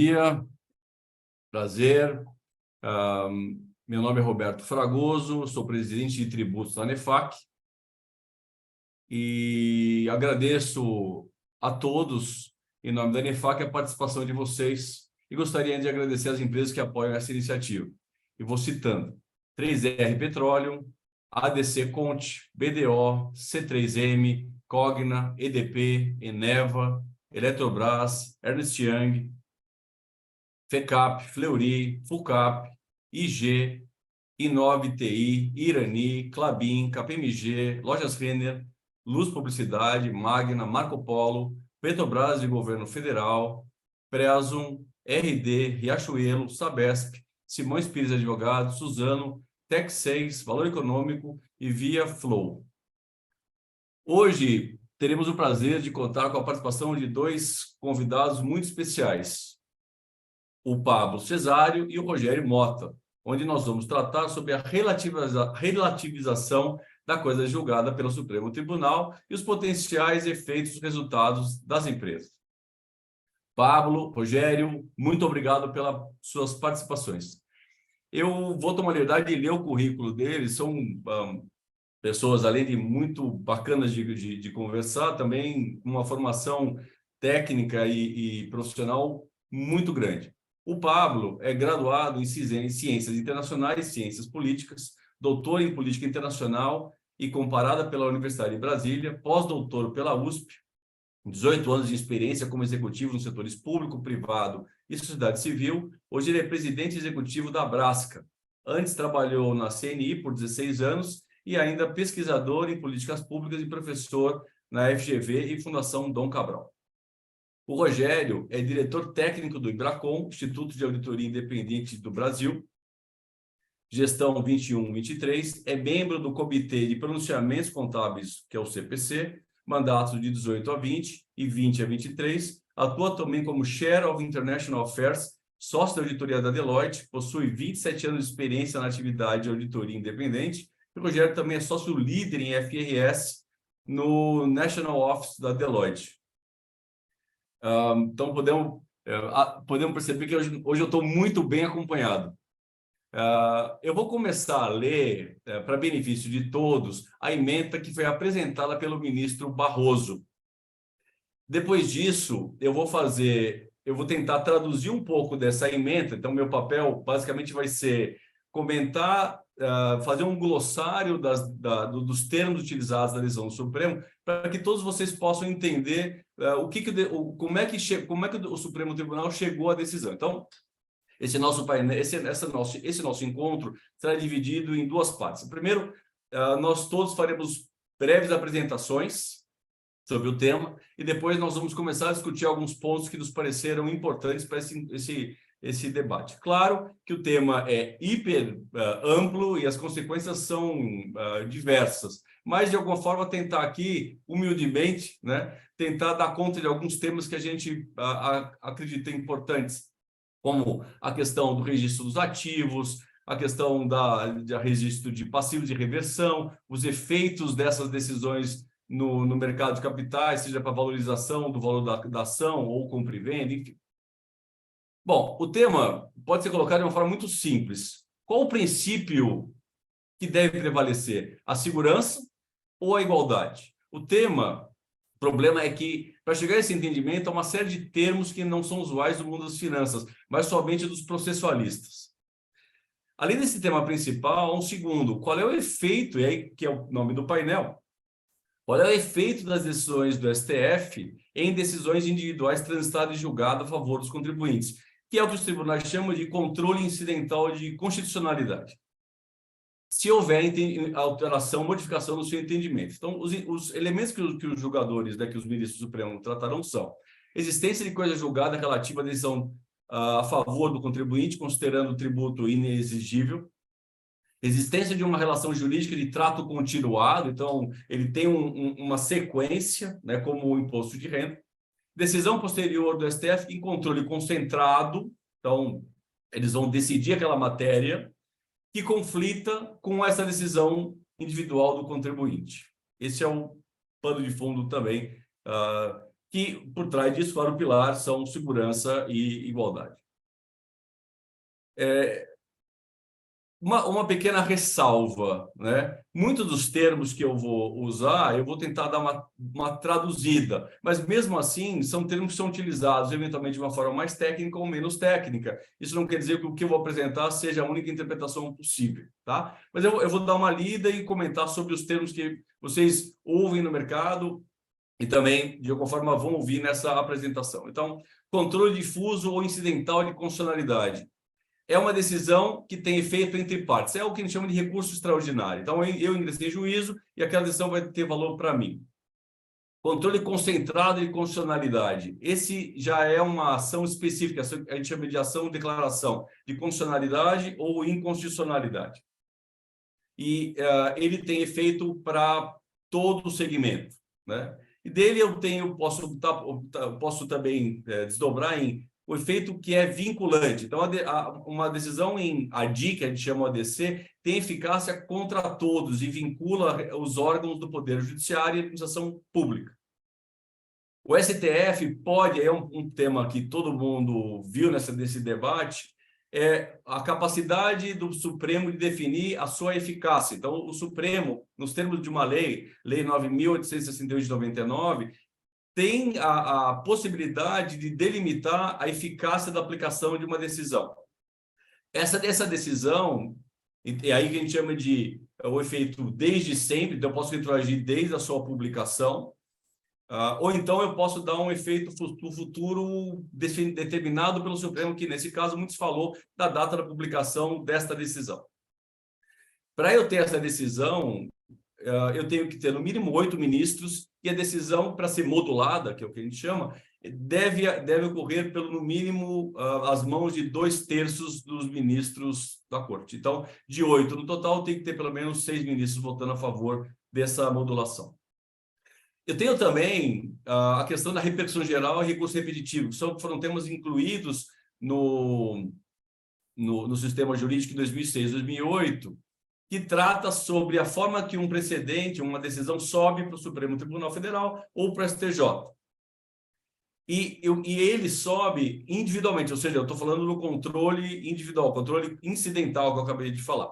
dia, prazer. Meu nome é Roberto Fragoso, sou presidente de tributos da ANEFAC e agradeço a todos, em nome da ANEFAC, a participação de vocês e gostaria de agradecer às empresas que apoiam essa iniciativa. E vou citando 3R Petroleum, ADC Conte, BDO, C3M, Cogna, EDP, Eneva, Eletrobras, Ernst Young, FECAP, Fleury, FUCAP, IG, Inove TI, Irani, Klabin, KPMG, Lojas Renner, Luz Publicidade, Magna, Marco Polo, Petrobras e Governo Federal, Presum, RD, Riachuelo, Sabesp, Simões Pires Advogados, Suzano, Tech 6, Valor Econômico e Via Flow. Hoje teremos o prazer de contar com a participação de dois convidados muito especiais, o Pablo Cesário e o Rogério Mota, onde nós vamos tratar sobre a relativização da coisa julgada pelo Supremo Tribunal e os potenciais efeitos e resultados das empresas. Pablo, Rogério, muito obrigado pelas suas participações. Eu vou tomar a liberdade de ler o currículo deles, são pessoas, além de muito bacanas de conversar, também uma formação técnica e profissional muito grande. O Pablo é graduado em Ciências Internacionais e Ciências Políticas, doutor em Política Internacional e Comparada pela Universidade de Brasília, pós-doutor pela USP, 18 anos de experiência como executivo nos setores público, privado e sociedade civil. Hoje ele é presidente executivo da Brasca. Antes trabalhou na CNI por 16 anos e ainda pesquisador em políticas públicas e professor na FGV e Fundação Dom Cabral. O Rogério é diretor técnico do IBRACON, Instituto de Auditoria Independente do Brasil, gestão 21-23, é membro do Comitê de Pronunciamentos Contábeis, que é o CPC, mandatos de 18 a 20 e 20 a 23, atua também como Chair of International Affairs, sócio da auditoria da Deloitte, possui 27 anos de experiência na atividade de auditoria independente, e o Rogério também é sócio líder em FRS no National Office da Deloitte. Então, podemos perceber que hoje eu estou muito bem acompanhado. Eu vou começar a ler, para benefício de todos, a ementa que foi apresentada pelo ministro Barroso. Depois disso, eu vou tentar traduzir um pouco dessa ementa. Então, meu papel basicamente vai ser comentar, fazer um glossário dos termos utilizados na decisão do Supremo, para que todos vocês possam entender como é que o Supremo Tribunal chegou à decisão. Então, esse nosso encontro será dividido em duas partes. Primeiro, nós todos faremos breves apresentações sobre o tema e depois nós vamos começar a discutir alguns pontos que nos pareceram importantes para esse debate. Claro que o tema é hiper amplo e as consequências são diversas, mas de alguma forma tentar aqui, humildemente, né, tentar dar conta de alguns temas que a gente acredita importantes, como a questão do registro dos ativos, a questão do registro de passivos de reversão, os efeitos dessas decisões no mercado de capitais, seja para valorização do valor da ação ou compra e venda, enfim. Bom, o tema pode ser colocado de uma forma muito simples. Qual o princípio que deve prevalecer? A segurança ou a igualdade? O problema é que, para chegar a esse entendimento, há uma série de termos que não são usuais do mundo das finanças, mas somente dos processualistas. Além desse tema principal, há um segundo. Qual é o efeito, e aí que é o nome do painel, qual é o efeito das decisões do STF em decisões individuais transitadas e julgadas a favor dos contribuintes, que é o que os tribunais chamam de controle incidental de constitucionalidade, se houver alteração, modificação no seu entendimento. Então, os elementos que os julgadores, que os ministros do Supremo tratarão são existência de coisa julgada relativa à decisão a favor do contribuinte, considerando o tributo inexigível, existência de uma relação jurídica de trato continuado, então ele tem uma sequência, né, como o imposto de renda, decisão posterior do STF em controle concentrado, então eles vão decidir aquela matéria que conflita com essa decisão individual do contribuinte. Esse é o pano de fundo também que por trás disso, claro, o pilar são segurança e igualdade. Uma pequena ressalva, né? Muitos dos termos que eu vou usar, eu vou tentar dar uma traduzida, mas mesmo assim, são termos que são utilizados eventualmente de uma forma mais técnica ou menos técnica. Isso não quer dizer que o que eu vou apresentar seja a única interpretação possível, tá? Mas eu vou dar uma lida e comentar sobre os termos que vocês ouvem no mercado e também, de alguma forma, vão ouvir nessa apresentação. Então, controle difuso ou incidental de constitucionalidade é uma decisão que tem efeito entre partes. É o que a gente chama de recurso extraordinário. Então, eu ingressei em juízo e aquela decisão vai ter valor para mim. Controle concentrado de constitucionalidade. Esse já é uma ação específica, a gente chama de ação declaração de constitucionalidade ou inconstitucionalidade. E ele tem efeito para todo o segmento, né? E dele posso também desdobrar em o efeito que é vinculante. Então, uma decisão em ADI, que a gente chama ADC, tem eficácia contra todos e vincula os órgãos do Poder Judiciário e administração pública. O STF pode, é um tema que todo mundo viu nesse debate, é a capacidade do Supremo de definir a sua eficácia. Então, o Supremo, nos termos de uma lei, Lei 9.868 de 99, tem a possibilidade de delimitar a eficácia da aplicação de uma decisão. Essa decisão, é aí que a gente chama de o efeito desde sempre, então eu posso retroagir desde a sua publicação, ou então eu posso dar um efeito futuro determinado pelo Supremo, que nesse caso muitos falou da data da publicação desta decisão. Para eu ter essa decisão, eu tenho que ter no mínimo 8 ministros e a decisão, para ser modulada, que é o que a gente chama, deve ocorrer pelo no mínimo as mãos de 2/3 dos ministros da Corte. Então, de 8 no total, tem que ter pelo menos 6 ministros votando a favor dessa modulação. Eu tenho também a questão da repercussão geral e recurso repetitivo, que foram temas incluídos no sistema jurídico em 2006, 2008, que trata sobre a forma que um precedente, uma decisão sobe para o Supremo Tribunal Federal ou para o STJ. E ele sobe individualmente, ou seja, eu estou falando no controle individual, controle incidental que eu acabei de falar.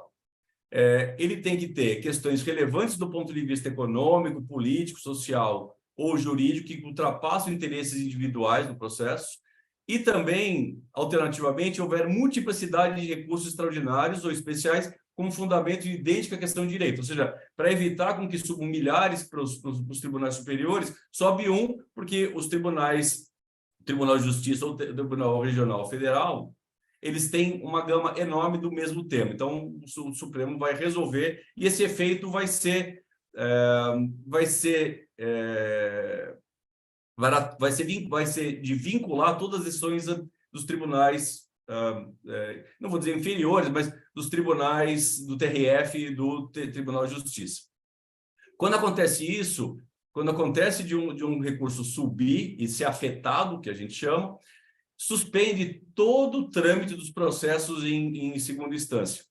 Ele tem que ter questões relevantes do ponto de vista econômico, político, social ou jurídico que ultrapassam interesses individuais no processo e também, alternativamente, houver multiplicidade de recursos extraordinários ou especiais como fundamento idêntico à questão de direito. Ou seja, para evitar com que subam milhares para os tribunais superiores, sobe um, porque os tribunais, Tribunal de Justiça ou Tribunal Regional Federal, eles têm uma gama enorme do mesmo tema. Então, o Supremo vai resolver e esse efeito vai ser de vincular todas as decisões dos tribunais, não vou dizer inferiores, mas dos tribunais do TRF e do Tribunal de Justiça. Quando acontece isso, quando acontece de um recurso subir e ser afetado, que a gente chama, suspende todo o trâmite dos processos em segunda instância.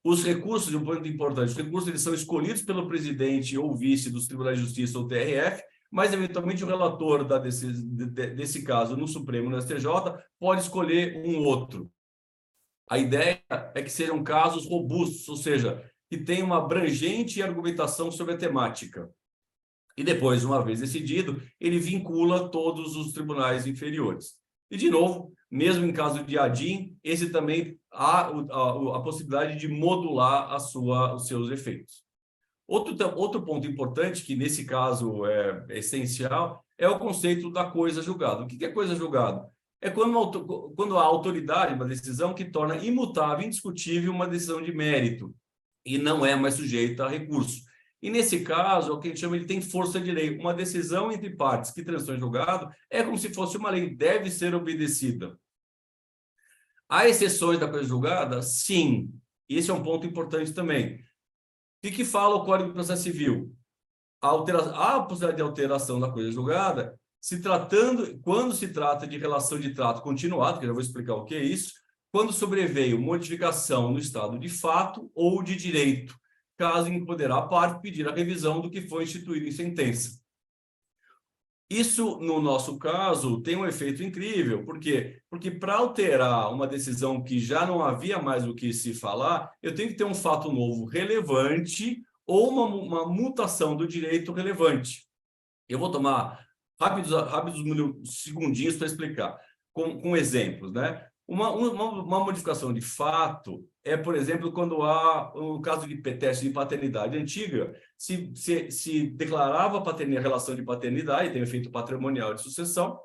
Os recursos, um ponto importante, os recursos eles são escolhidos pelo presidente ou vice dos tribunais de justiça ou TRF, mas eventualmente o relator desse caso no Supremo, no STJ, pode escolher um outro. A ideia é que sejam casos robustos, ou seja, que tenham uma abrangente argumentação sobre a temática. E depois, uma vez decidido, ele vincula todos os tribunais inferiores. E, de novo, mesmo em caso de ADIM, esse também há a possibilidade de modular os seus efeitos. Outro ponto importante, que nesse caso é essencial, é o conceito da coisa julgada. O que é coisa julgada? É quando a autoridade, uma decisão que torna imutável, indiscutível uma decisão de mérito e não é mais sujeita a recurso. E nesse caso, o que a gente chama, ele tem força de lei. Uma decisão entre partes que transitou em julgado é como se fosse uma lei, deve ser obedecida. Há exceções da coisa julgada? Sim. E esse é um ponto importante também. O que fala o Código de Processo Civil? Há a possibilidade de alteração da coisa julgada quando se trata de relação de trato continuado, que eu já vou explicar o que é isso, quando sobreveio modificação no estado de fato ou de direito, caso em que poderá a parte pedir a revisão do que foi instituído em sentença. Isso, no nosso caso, tem um efeito incrível. Por quê? Porque para alterar uma decisão que já não havia mais o que se falar, eu tenho que ter um fato novo relevante ou uma mutação do direito relevante. Eu vou tomar rápidos segundinhos para explicar, com exemplos, né? Uma modificação de fato é, por exemplo, quando há um caso de teste de paternidade antiga, se declarava a relação de paternidade, tem efeito patrimonial de sucessão,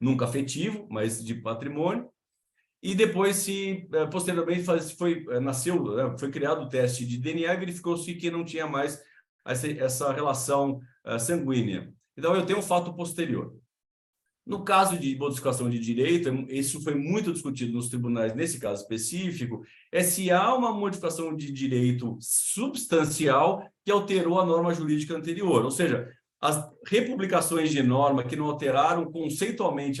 nunca afetivo, mas de patrimônio, e depois posteriormente nasceu, né, foi criado o teste de DNA e verificou-se que não tinha mais essa relação sanguínea. Então, eu tenho um fato posterior. No caso de modificação de direito, isso foi muito discutido nos tribunais, nesse caso específico, é se há uma modificação de direito substancial que alterou a norma jurídica anterior. Ou seja, as republicações de norma que não alteraram conceitualmente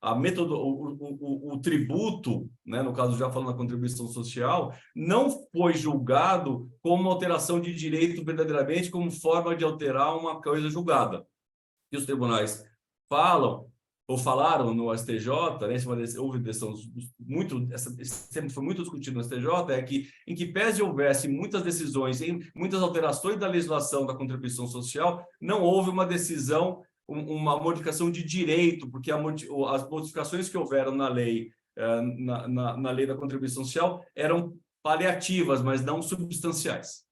o tributo, né, no caso já falando da contribuição social, não foi julgado como uma alteração de direito verdadeiramente como forma de alterar uma coisa julgada. E os tribunais falam ou falaram no STJ, né, houve decisão esse tema foi muito discutido no STJ, é que, em que pese houvesse muitas decisões, muitas alterações da legislação da contribuição social, não houve uma decisão, uma modificação de direito, porque as modificações que houveram na lei, na lei da contribuição social eram paliativas, mas não substanciais.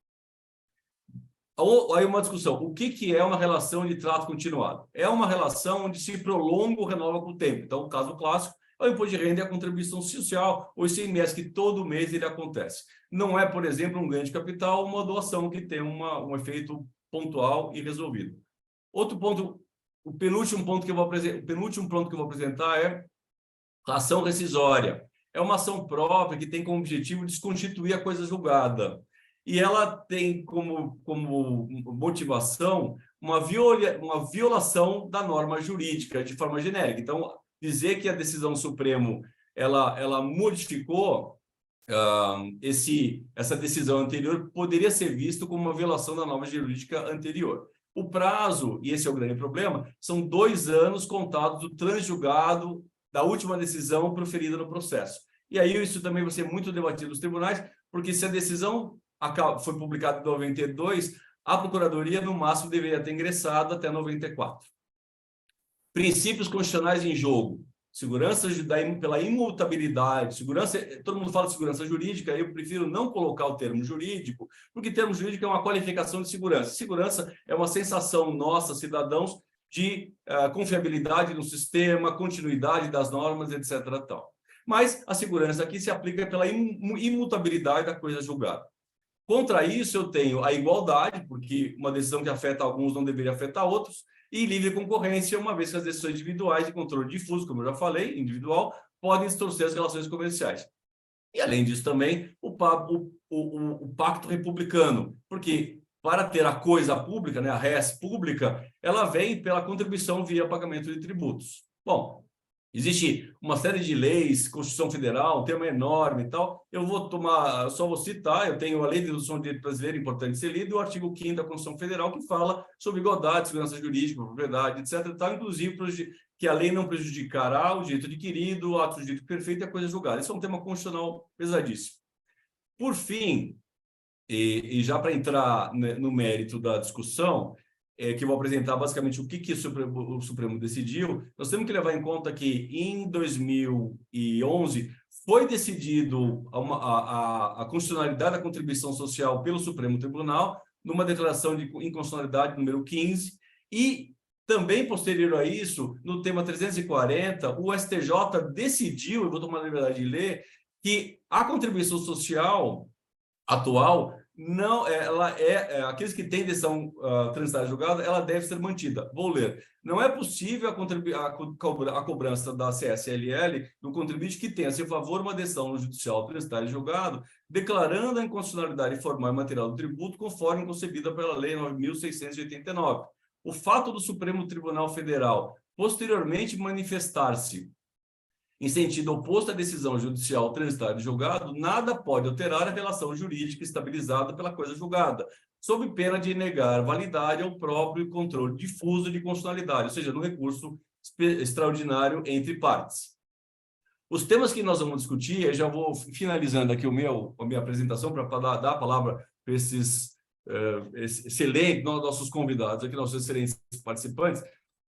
Aí uma discussão, o que é uma relação de trato continuado? É uma relação onde se prolonga ou renova com o tempo. Então, o caso clássico é o imposto de renda e a contribuição social, ou ICMS, que todo mês ele acontece. Não é, por exemplo, um ganho de capital, uma doação que tem um efeito pontual e resolvido. Outro ponto, o penúltimo ponto que eu vou apresentar é a ação rescisória. É uma ação própria que tem como objetivo desconstituir a coisa julgada. E ela tem como motivação uma violação da norma jurídica de forma genérica. Então, dizer que a decisão do Supremo ela modificou essa decisão anterior poderia ser visto como uma violação da norma jurídica anterior. O prazo, e esse é o grande problema, são 2 anos contados do transjulgado da última decisão proferida no processo. E aí isso também vai ser muito debatido nos tribunais, porque se a decisão foi publicada em 92, a Procuradoria, no máximo, deveria ter ingressado até 94. Princípios constitucionais em jogo. Segurança pela imutabilidade, segurança, todo mundo fala de segurança jurídica, eu prefiro não colocar o termo jurídico, porque termo jurídico é uma qualificação de segurança. Segurança é uma sensação nossa, cidadãos, de confiabilidade no sistema, continuidade das normas, etc. Tal. Mas a segurança aqui se aplica pela imutabilidade da coisa julgada. Contra isso, eu tenho a igualdade, porque uma decisão que afeta alguns não deveria afetar outros, e livre concorrência, uma vez que as decisões individuais de controle difuso, como eu já falei, individual, podem distorcer as relações comerciais. E, além disso, também o pacto republicano, porque para ter a coisa pública, né, a res pública, ela vem pela contribuição via pagamento de tributos. Bom, existe uma série de leis, Constituição Federal, um tema enorme e tal. Só vou citar, eu tenho a Lei de Introdução do Direito Brasileiro, importante ser lido, e o artigo 5º da Constituição Federal, que fala sobre igualdade, segurança jurídica, propriedade, etc. Tal, inclusive que a lei não prejudicará o direito adquirido, o ato de direito perfeito e a coisa julgada. Isso é um tema constitucional pesadíssimo. Por fim, e já para entrar no mérito da discussão, que eu vou apresentar basicamente o que o Supremo decidiu, nós temos que levar em conta que em 2011 foi decidido a constitucionalidade da contribuição social pelo Supremo Tribunal, numa declaração de inconstitucionalidade número 15, e também posterior a isso, no tema 340, o STJ decidiu, eu vou tomar a liberdade de ler, que a contribuição social atual não, aqueles que têm decisão transitária julgada, ela deve ser mantida. Vou ler. Não é possível a cobrança da CSLL do contribuinte que tenha a seu favor uma decisão judicial transitária julgado, declarando a inconstitucionalidade formal e material do tributo conforme concebida pela Lei 9.689. O fato do Supremo Tribunal Federal posteriormente manifestar-se em sentido oposto à decisão judicial transitária de julgado, nada pode alterar a relação jurídica estabilizada pela coisa julgada. sob pena de negar validade ao próprio controle difuso de constitucionalidade, ou seja, no recurso extraordinário entre partes. Os temas que nós vamos discutir, eu já vou finalizando aqui a minha apresentação para dar a palavra para esses excelentes, nossos convidados aqui, nossos excelentes participantes.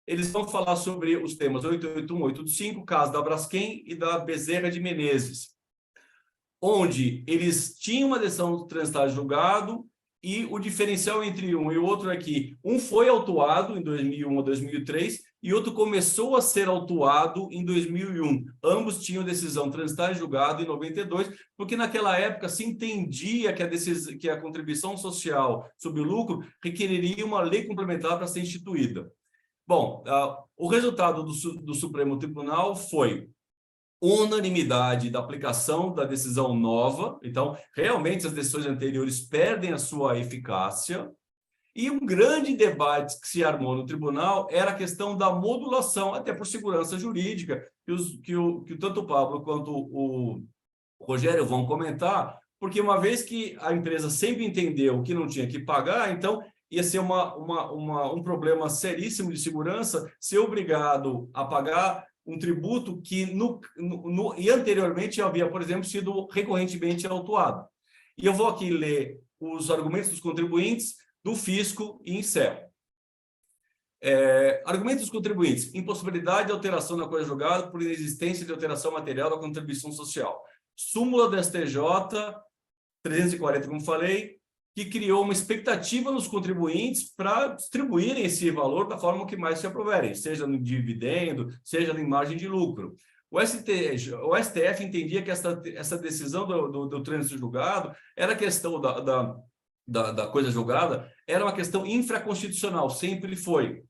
Eles vão falar sobre os temas 881, 885, caso da Braskem e da Bezerra de Menezes, onde eles tinham uma decisão transitada de julgado e o diferencial entre um e o outro é que um foi autuado em 2001 ou 2003 e outro começou a ser autuado em 2001. Ambos tinham decisão transitada de julgado em 92, porque naquela época se entendia que a contribuição social sobre o lucro requeriria uma lei complementar para ser instituída. Bom, o resultado do Supremo Tribunal foi unanimidade da aplicação da decisão nova. Então, realmente, as decisões anteriores perdem a sua eficácia. E um grande debate que se armou no tribunal era a questão da modulação, até por segurança jurídica, que tanto o Pablo quanto o Rogério vão comentar, porque uma vez que a empresa sempre entendeu que não tinha que pagar, então ia ser um problema seríssimo de segurança ser obrigado a pagar um tributo que e anteriormente havia, por exemplo, sido recorrentemente autuado. E eu vou aqui ler os argumentos dos contribuintes, do fisco e encerro. Argumentos dos contribuintes: impossibilidade de alteração da coisa julgada por inexistência de alteração material da contribuição social. Súmula do STJ 340, como falei, que criou uma expectativa nos contribuintes para distribuírem esse valor da forma que mais se aproverem, seja no dividendo, seja em margem de lucro. O STF entendia que essa decisão do trânsito julgado era questão da coisa julgada, era uma questão infraconstitucional, sempre foi.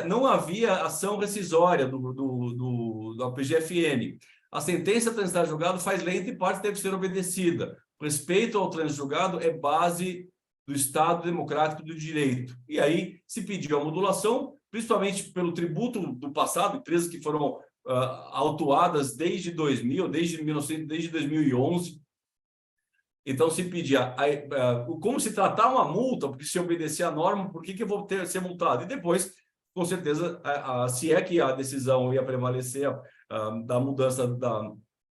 Não havia ação rescisória da PGFN. A sentença transitada julgado faz lei entre partes, deve ser obedecida. O respeito ao trânsito julgado é base do Estado democrático do direito. E aí se pediu a modulação, principalmente pelo tributo do passado, empresas que foram autuadas desde 2000, desde 2011. Então, se pedia como se tratar uma multa, porque se obedecer a norma, por que eu vou ser multado? E depois, com certeza, se é que a decisão ia prevalecer da mudança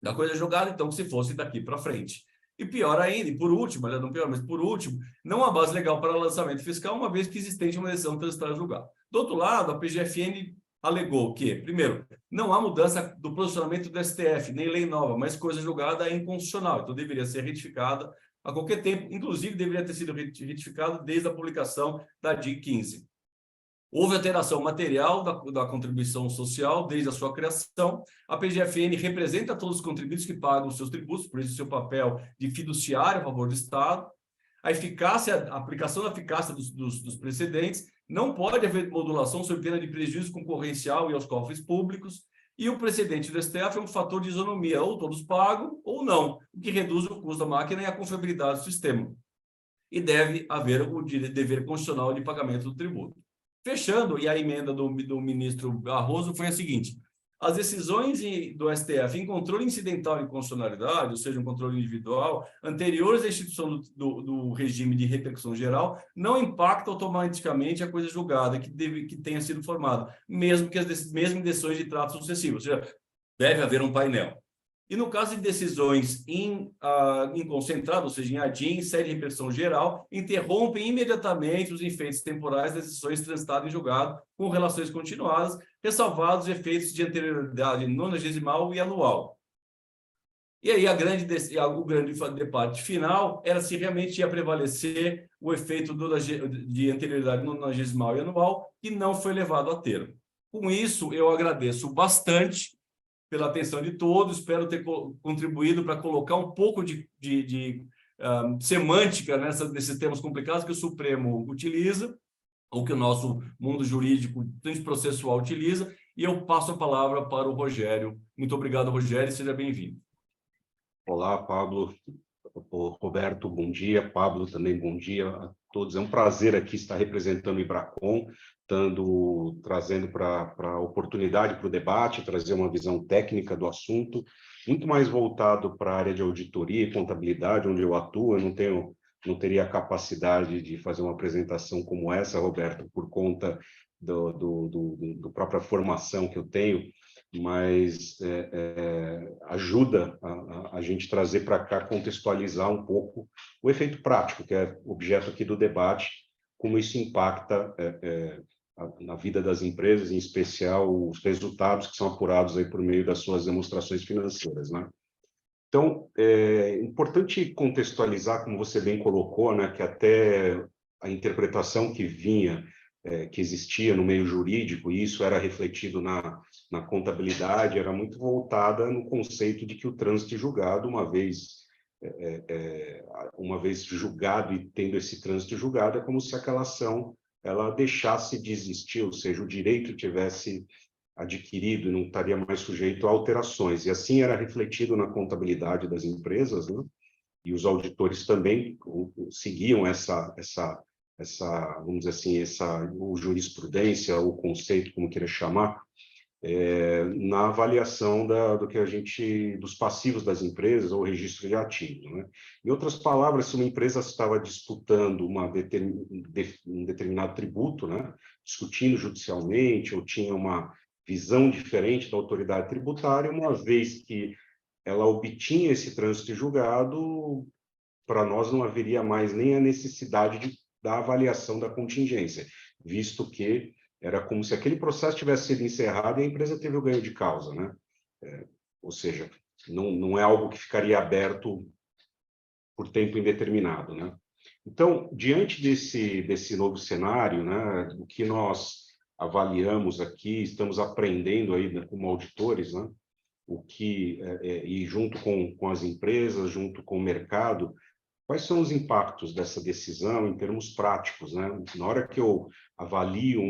da coisa julgada, então que se fosse daqui para frente. E pior ainda, e por último, não pior, mas por último, não há base legal para lançamento fiscal, uma vez que existente uma decisão transitada julgada. Do outro lado, a PGFN alegou que, primeiro, não há mudança do posicionamento do STF, nem lei nova, mas coisa julgada é inconstitucional, então deveria ser retificada a qualquer tempo, inclusive deveria ter sido retificado desde a publicação da DIC 15. Houve alteração material da contribuição social desde a sua criação. A PGFN representa todos os contribuintes que pagam os seus tributos, por isso seu papel de fiduciário a favor do Estado. A aplicação da eficácia dos precedentes, não pode haver modulação sob pena de prejuízo concorrencial e aos cofres públicos, e o precedente do STF é um fator de isonomia, ou todos pagam ou não, o que reduz o custo da máquina e a confiabilidade do sistema. E deve haver o dever constitucional de pagamento do tributo. Fechando, e a emenda do ministro Barroso foi a seguinte: as decisões do STF em controle incidental de constitucionalidade, ou seja, um controle individual, anteriores à instituição do regime de repercussão geral, não impactam automaticamente a coisa julgada que tenha sido formada, mesmo em decisões de trato sucessivo, ou seja, deve haver um painel. E no caso de decisões em concentrado, ou seja, em ADIM, sede de repercussão geral, interrompem imediatamente os efeitos temporais das decisões transitadas em julgado com relações continuadas, ressalvados os efeitos de anterioridade nonagesimal e anual. E aí o grande debate final era se realmente ia prevalecer o efeito de anterioridade nonagesimal e anual, que não foi levado a termo. Com isso, eu agradeço bastante pela atenção de todos, espero ter contribuído para colocar um pouco de semântica nesses temas complicados que o Supremo utiliza, ou que o nosso mundo jurídico, tanto processual, utiliza, e eu passo a palavra para o Rogério. Muito obrigado, Rogério, e seja bem-vindo. Olá, Pablo. Roberto, bom dia. Pablo, também bom dia a todos. É um prazer aqui estar representando o Ibracon, trazendo para a oportunidade para o debate, trazer uma visão técnica do assunto, muito mais voltado para a área de auditoria e contabilidade, onde eu atuo. Eu não tenho não teria a capacidade de fazer uma apresentação como essa, Roberto, por conta do própria formação que eu tenho, mas ajuda a gente trazer para cá, contextualizar um pouco o efeito prático, que é objeto aqui do debate, como isso impacta na vida das empresas, em especial os resultados que são apurados aí por meio das suas demonstrações financeiras, né? Então, é importante contextualizar, como você bem colocou, né, que até a interpretação que vinha, que existia no meio jurídico, e isso era refletido na contabilidade, era muito voltada no conceito de que o trânsito julgado, uma vez julgado e tendo esse trânsito julgado, é como se aquela ação ela deixasse de existir, ou seja, o direito tivesse adquirido e não estaria mais sujeito a alterações. E assim era refletido na contabilidade das empresas, né? E os auditores também seguiam vamos dizer assim, ou jurisprudência, ou conceito, como queira chamar, na avaliação dos passivos das empresas ou registro de ativos, né? Em outras palavras, se uma empresa estava disputando um determinado tributo, né, discutindo judicialmente, ou tinha uma visão diferente da autoridade tributária, uma vez que ela obtinha esse trânsito julgado, para nós não haveria mais nem a necessidade da avaliação da contingência, visto que era como se aquele processo tivesse sido encerrado e a empresa teve o ganho de causa, né? Ou seja, não é algo que ficaria aberto por tempo indeterminado, né? Então, diante desse novo cenário, né, o que nós avaliamos aqui, estamos aprendendo aí, né, como auditores, né, e junto com as empresas, junto com o mercado, quais são os impactos dessa decisão em termos práticos, né? Na hora que eu avalio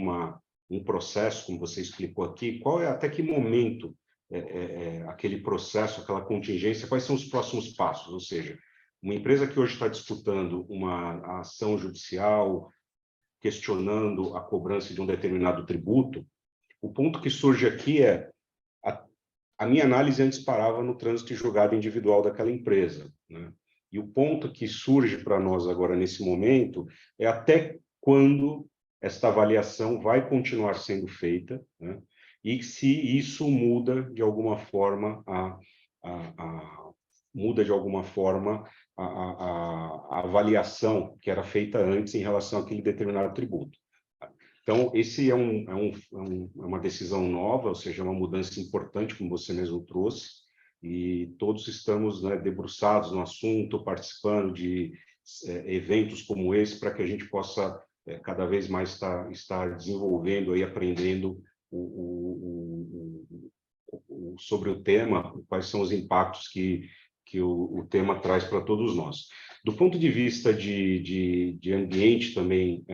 um processo, como você explicou aqui, até que momento aquele processo, aquela contingência, quais são os próximos passos? Ou seja, uma empresa que hoje está disputando uma ação judicial, questionando a cobrança de um determinado tributo, o ponto que surge aqui a minha análise antes parava no trânsito julgado individual daquela empresa, né? E o ponto que surge para nós agora, nesse momento, é até quando esta avaliação vai continuar sendo feita, né? E se isso muda de alguma forma a avaliação que era feita antes em relação àquele determinado tributo. Então, esse é uma decisão nova, ou seja, uma mudança importante, como você mesmo trouxe, e todos estamos, né, debruçados no assunto, participando de eventos como esse, para que a gente possa cada vez mais estar desenvolvendo e aprendendo sobre o tema, quais são os impactos que o tema traz para todos nós. Do ponto de vista de ambiente também,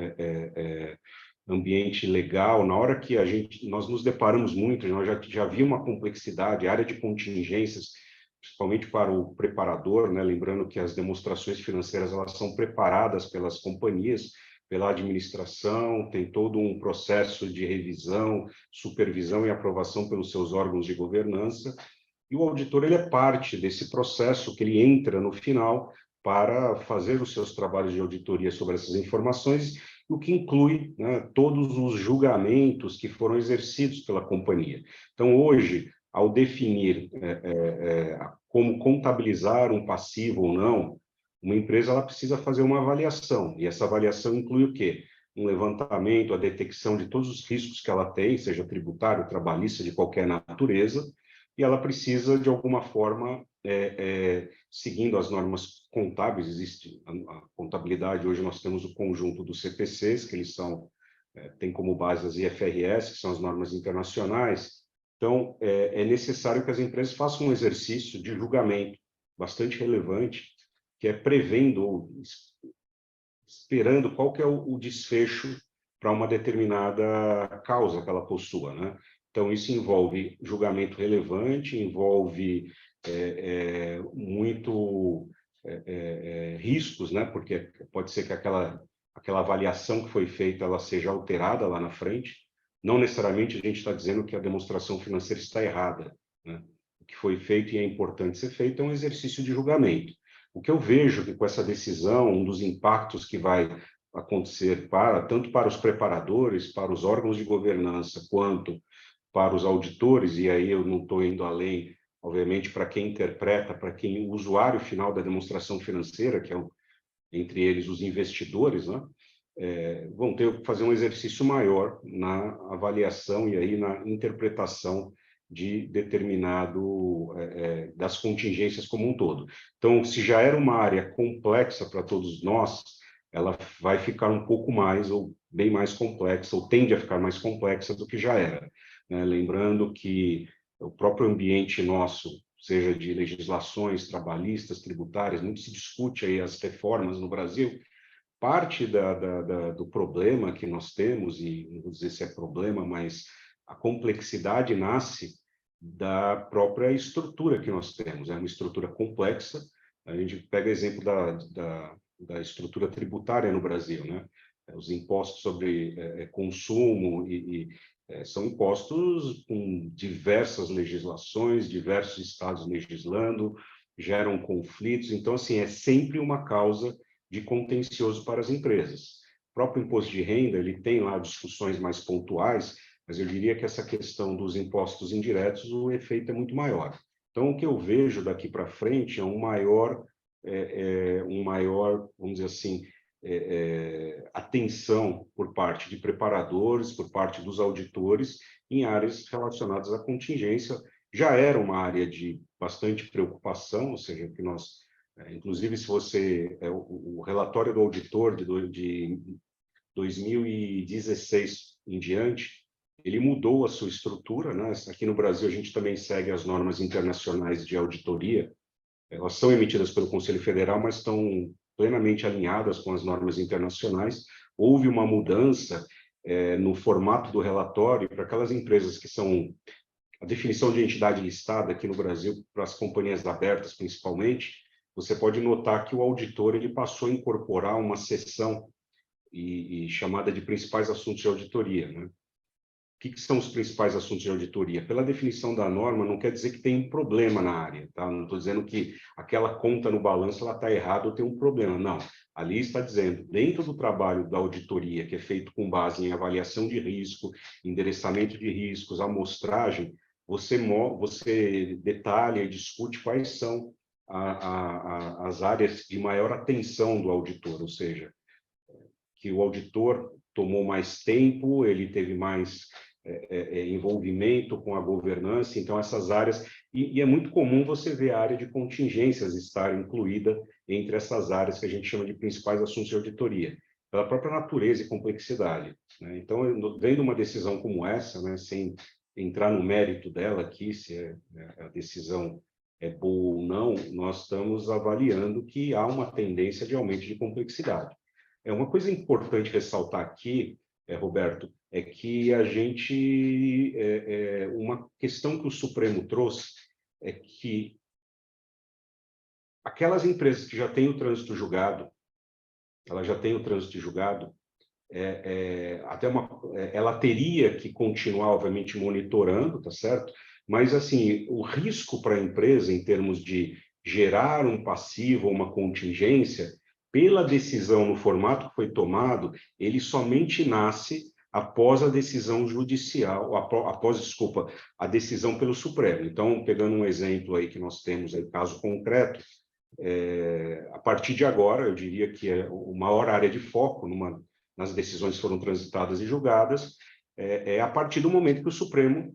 ambiente legal, na hora que nós nos deparamos muito, nós já havia uma complexidade, a área de contingências, principalmente para o preparador, né? Lembrando que as demonstrações financeiras elas são preparadas pelas companhias, pela administração, tem todo um processo de revisão, supervisão e aprovação pelos seus órgãos de governança, e o auditor ele é parte desse processo, que ele entra no final para fazer os seus trabalhos de auditoria sobre essas informações, o que inclui, né, todos os julgamentos que foram exercidos pela companhia. Então, hoje, ao definir como contabilizar um passivo ou não, uma empresa ela precisa fazer uma avaliação, e essa avaliação inclui o quê? Um levantamento, a detecção de todos os riscos que ela tem, seja tributário, trabalhista, de qualquer natureza, e ela precisa, de alguma forma, seguindo as normas contábeis, existe a contabilidade, hoje nós temos o conjunto dos CPCs, que eles têm como base as IFRS, que são as normas internacionais. Então, é necessário que as empresas façam um exercício de julgamento bastante relevante, que é prevendo ou esperando qual que é o desfecho para uma determinada causa que ela possua, né? Então, isso envolve julgamento relevante, envolve muito riscos, né? Porque pode ser que aquela avaliação que foi feita ela seja alterada lá na frente. Não necessariamente a gente está dizendo que a demonstração financeira está errada, né? O que foi feito e é importante ser feito é um exercício de julgamento. O que eu vejo que com essa decisão, um dos impactos que vai acontecer tanto para os preparadores, para os órgãos de governança, quanto para os auditores, e aí eu não estou indo além, obviamente, para quem interpreta, para quem o usuário final da demonstração financeira, que é entre eles os investidores, né? Vão ter que fazer um exercício maior na avaliação e aí na interpretação de das contingências como um todo. Então, se já era uma área complexa para todos nós, ela vai ficar um pouco mais, ou bem mais complexa, ou tende a ficar mais complexa do que já era, né? Lembrando que o próprio ambiente nosso, seja de legislações trabalhistas, tributárias, muito se discute aí as reformas no Brasil. Parte do problema que nós temos, e não vou dizer se é problema, mas a complexidade nasce da própria estrutura que nós temos. É uma estrutura complexa. A gente pega exemplo da estrutura tributária no Brasil, né? Os impostos sobre consumo são impostos com diversas legislações, diversos estados legislando, geram conflitos. Então, assim, é sempre uma causa de contencioso para as empresas. O próprio imposto de renda, ele tem lá discussões mais pontuais, mas eu diria que essa questão dos impostos indiretos, o efeito é muito maior. Então, o que eu vejo daqui para frente é um maior, vamos dizer assim, atenção por parte de preparadores, por parte dos auditores, em áreas relacionadas à contingência. Já era uma área de bastante preocupação, ou seja, que nós, inclusive, se você, o relatório do auditor de 2016 em diante, ele mudou a sua estrutura, né? Aqui no Brasil, a gente também segue as normas internacionais de auditoria. Elas são emitidas pelo Conselho Federal, mas estão plenamente alinhadas com as normas internacionais. Houve uma mudança no formato do relatório para aquelas empresas que são a definição de entidade listada aqui no Brasil, para as companhias abertas principalmente. Você pode notar que o auditor ele passou a incorporar uma seção chamada de principais assuntos de auditoria, né? O que são os principais assuntos de auditoria? Pela definição da norma, não quer dizer que tem um problema na área, tá? Não estou dizendo que aquela conta no balanço ela está errada ou tem um problema, não. Ali está dizendo, dentro do trabalho da auditoria, que é feito com base em avaliação de risco, endereçamento de riscos, amostragem, você detalha e discute quais são as áreas de maior atenção do auditor, ou seja, que o auditor tomou mais tempo, ele teve mais envolvimento com a governança, então essas áreas, e é muito comum você ver a área de contingências estar incluída entre essas áreas que a gente chama de principais assuntos de auditoria, pela própria natureza e complexidade, né? Então, vendo uma decisão como essa, né, sem entrar no mérito dela aqui, se a decisão é boa ou não, nós estamos avaliando que há uma tendência de aumento de complexidade. Uma coisa importante ressaltar aqui, Roberto, é que a gente, uma questão que o Supremo trouxe é que aquelas empresas que já têm o trânsito julgado, ela teria que continuar, obviamente, monitorando, tá certo? Mas, assim, o risco para a empresa, em termos de gerar um passivo ou uma contingência, pela decisão no formato que foi tomado, ele somente nasce após a decisão judicial, desculpa, a decisão pelo Supremo. Então, pegando um exemplo aí que nós temos aí, caso concreto, a partir de agora, eu diria que é a maior área de foco nas decisões que foram transitadas e julgadas, a partir do momento que o Supremo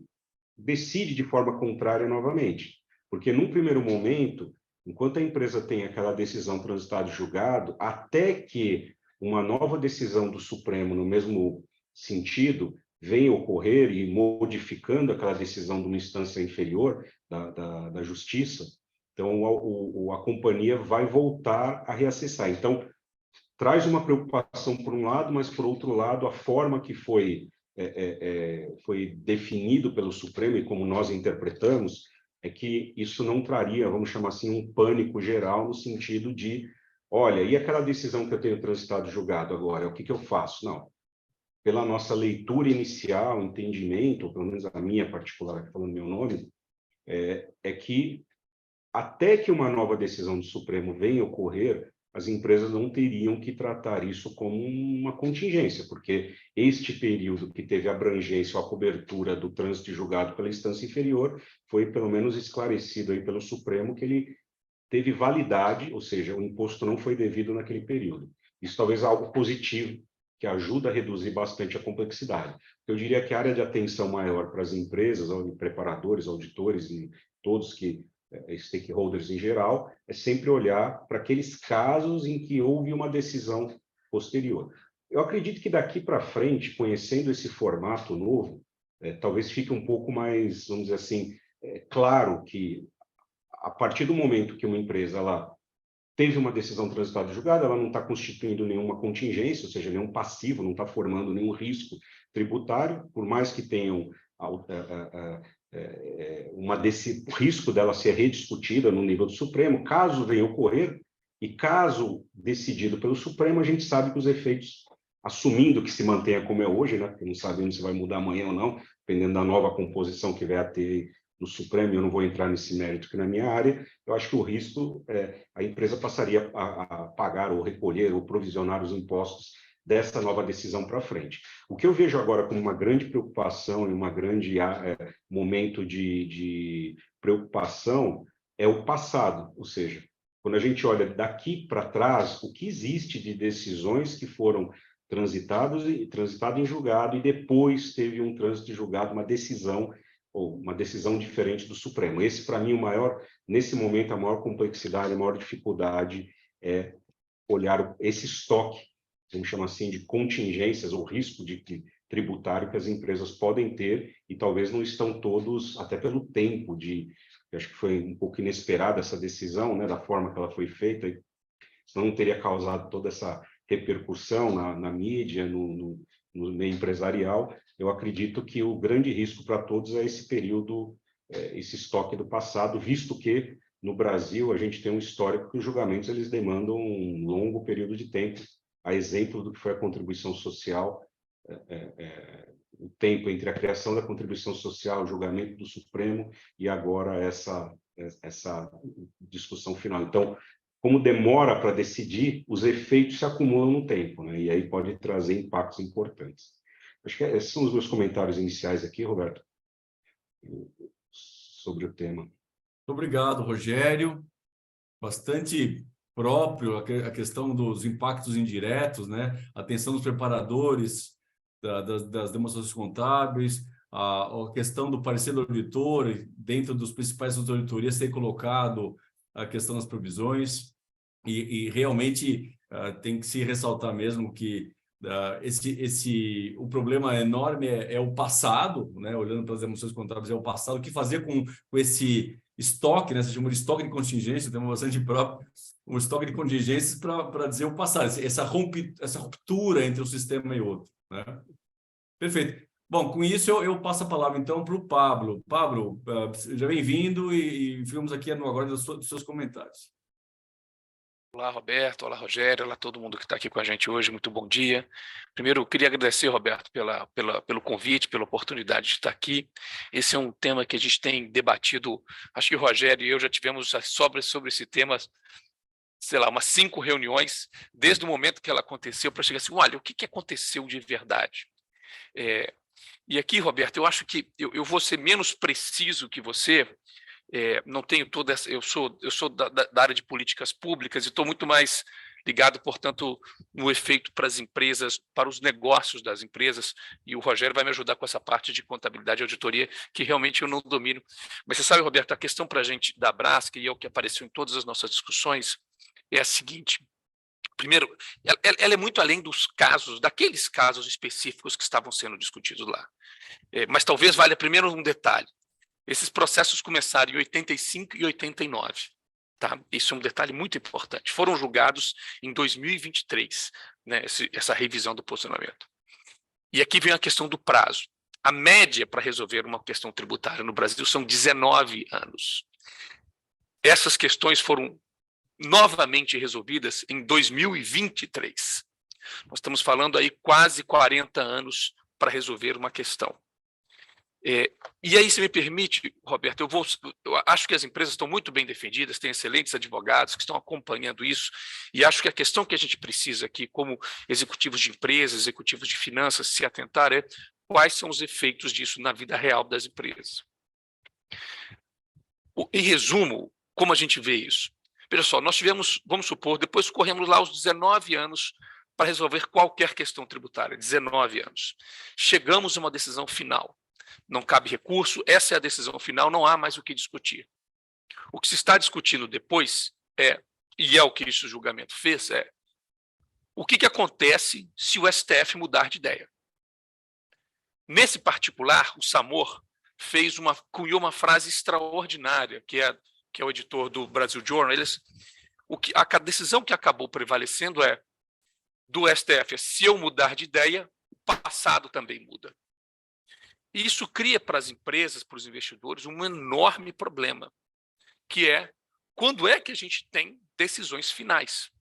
decide de forma contrária novamente. Porque, num primeiro momento, enquanto a empresa tem aquela decisão transitada e julgado, até que uma nova decisão do Supremo, no mesmo sentido, venha ocorrer e modificando aquela decisão de uma instância inferior da Justiça, então a companhia vai voltar a reacessar. Então, traz uma preocupação por um lado, mas, por outro lado, a forma que foi definido pelo Supremo e como nós interpretamos, é que isso não traria, vamos chamar assim, um pânico geral no sentido de, olha, e aquela decisão que eu tenho transitado julgado agora, o que eu faço? Não. Pela nossa leitura inicial, entendimento, pelo menos a minha particular, falando meu nome, é que até que uma nova decisão do Supremo venha a ocorrer, as empresas não teriam que tratar isso como uma contingência, porque este período que teve abrangência ou a cobertura do trânsito julgado pela instância inferior foi pelo menos esclarecido aí pelo Supremo que ele teve validade, ou seja, o imposto não foi devido naquele período. Isso talvez é algo positivo, que ajuda a reduzir bastante a complexidade. Eu diria que a área de atenção maior para as empresas, preparadores, auditores e todos que stakeholders em geral, é sempre olhar para aqueles casos em que houve uma decisão posterior. Eu acredito que daqui para frente, conhecendo esse formato novo, talvez fique um pouco mais, vamos dizer assim, claro que a partir do momento que uma empresa ela teve uma decisão transitada e julgada, ela não está constituindo nenhuma contingência, ou seja, nenhum passivo, não está formando nenhum risco tributário, por mais que tenham o risco dela ser rediscutida no nível do Supremo, caso venha ocorrer, e caso decidido pelo Supremo, a gente sabe que os efeitos, assumindo que se mantenha como é hoje, né, porque não sabemos se vai mudar amanhã ou não, dependendo da nova composição que vai ter no Supremo, eu não vou entrar nesse mérito que na minha área, eu acho que o risco, a empresa passaria a pagar ou recolher ou provisionar os impostos dessa nova decisão para frente. O que eu vejo agora como uma grande preocupação e uma grande momento de preocupação é o passado, ou seja, quando a gente olha daqui para trás, o que existe de decisões que foram transitado em julgado e depois teve um trânsito de julgado, uma decisão ou uma decisão diferente do Supremo. Esse, para mim, nesse momento, a maior complexidade, a maior dificuldade é olhar esse estoque, vamos chamar assim, de contingências ou risco de tributário que as empresas podem ter e talvez não estão todos, até pelo tempo eu acho que foi um pouco inesperada essa decisão, né, da forma que ela foi feita, senão não teria causado toda essa repercussão na mídia, no meio empresarial. Eu acredito que o grande risco para todos é esse período, esse estoque do passado, visto que no Brasil a gente tem um histórico que os julgamentos eles demandam um longo período de tempo, a exemplo do que foi a contribuição social, o tempo entre a criação da contribuição social, o julgamento do Supremo e agora essa discussão final. Então, como demora para decidir, os efeitos se acumulam no tempo, né? E aí pode trazer impactos importantes. Acho que esses são os meus comentários iniciais aqui, Roberto, sobre o tema. Muito obrigado, Rogério. Bastante próprio a questão dos impactos indiretos, né? A atenção dos preparadores, das demonstrações contábeis, a questão do parecer do auditor, dentro dos principais auditorias, ter colocado a questão das provisões, e realmente tem que se ressaltar mesmo que o problema enorme é o passado, né? Olhando para as demonstrações contábeis, é o passado. O que fazer com esse estoque, né? Se chama de estoque de contingência, tem bastante próprio, um estoque de contingências para dizer o passado, essa ruptura entre um sistema e outro, né? Perfeito. Bom, com isso eu passo a palavra então para o Pablo. Pablo, seja bem-vindo e ficamos aqui no aguardo dos seus comentários. Olá, Roberto. Olá, Rogério. Olá, todo mundo que está aqui com a gente hoje. Muito bom dia. Primeiro, eu queria agradecer, Roberto, pelo convite, pela oportunidade de estar aqui. Esse é um tema que a gente tem debatido. Acho que o Rogério e eu já tivemos sobre esse tema, sei lá, umas 5 reuniões, desde o momento que ela aconteceu, para chegar assim, olha, o que aconteceu de verdade? E aqui, Roberto, eu acho que eu vou ser menos preciso que você. Não tenho toda essa. Eu sou da área de políticas públicas e estou muito mais ligado, portanto, no efeito para as empresas, para os negócios das empresas, e o Rogério vai me ajudar com essa parte de contabilidade e auditoria, que realmente eu não domino. Mas você sabe, Roberto, a questão para a gente da Braskem, e é o que apareceu em todas as nossas discussões, é a seguinte. Primeiro, ela é muito além daqueles casos específicos que estavam sendo discutidos lá. Mas talvez valha primeiro um detalhe. Esses processos começaram em 85 e 89. Tá? Isso é um detalhe muito importante. Foram julgados em 2023, né, essa revisão do posicionamento. E aqui vem a questão do prazo. A média para resolver uma questão tributária no Brasil são 19 anos. Essas questões foram novamente resolvidas em 2023. Nós estamos falando aí quase 40 anos para resolver uma questão. E aí, se me permite, Roberto, eu acho que as empresas estão muito bem defendidas, têm excelentes advogados que estão acompanhando isso, e acho que a questão que a gente precisa aqui, como executivos de empresas, executivos de finanças, se atentar é quais são os efeitos disso na vida real das empresas. Em resumo, como a gente vê isso? Veja só, nós tivemos, vamos supor, depois corremos lá os 19 anos para resolver qualquer questão tributária, 19 anos. Chegamos a uma decisão final. Não cabe recurso, essa é a decisão final, não há mais o que discutir. O que se está discutindo depois e é o que esse julgamento fez, o que acontece se o STF mudar de ideia. Nesse particular, o Samor cunhou uma frase extraordinária, que é o editor do Brasil Journal. A decisão que acabou prevalecendo do STF se eu mudar de ideia, o passado também muda. E isso cria para as empresas, para os investidores, um enorme problema, que é quando é que a gente tem decisões finais.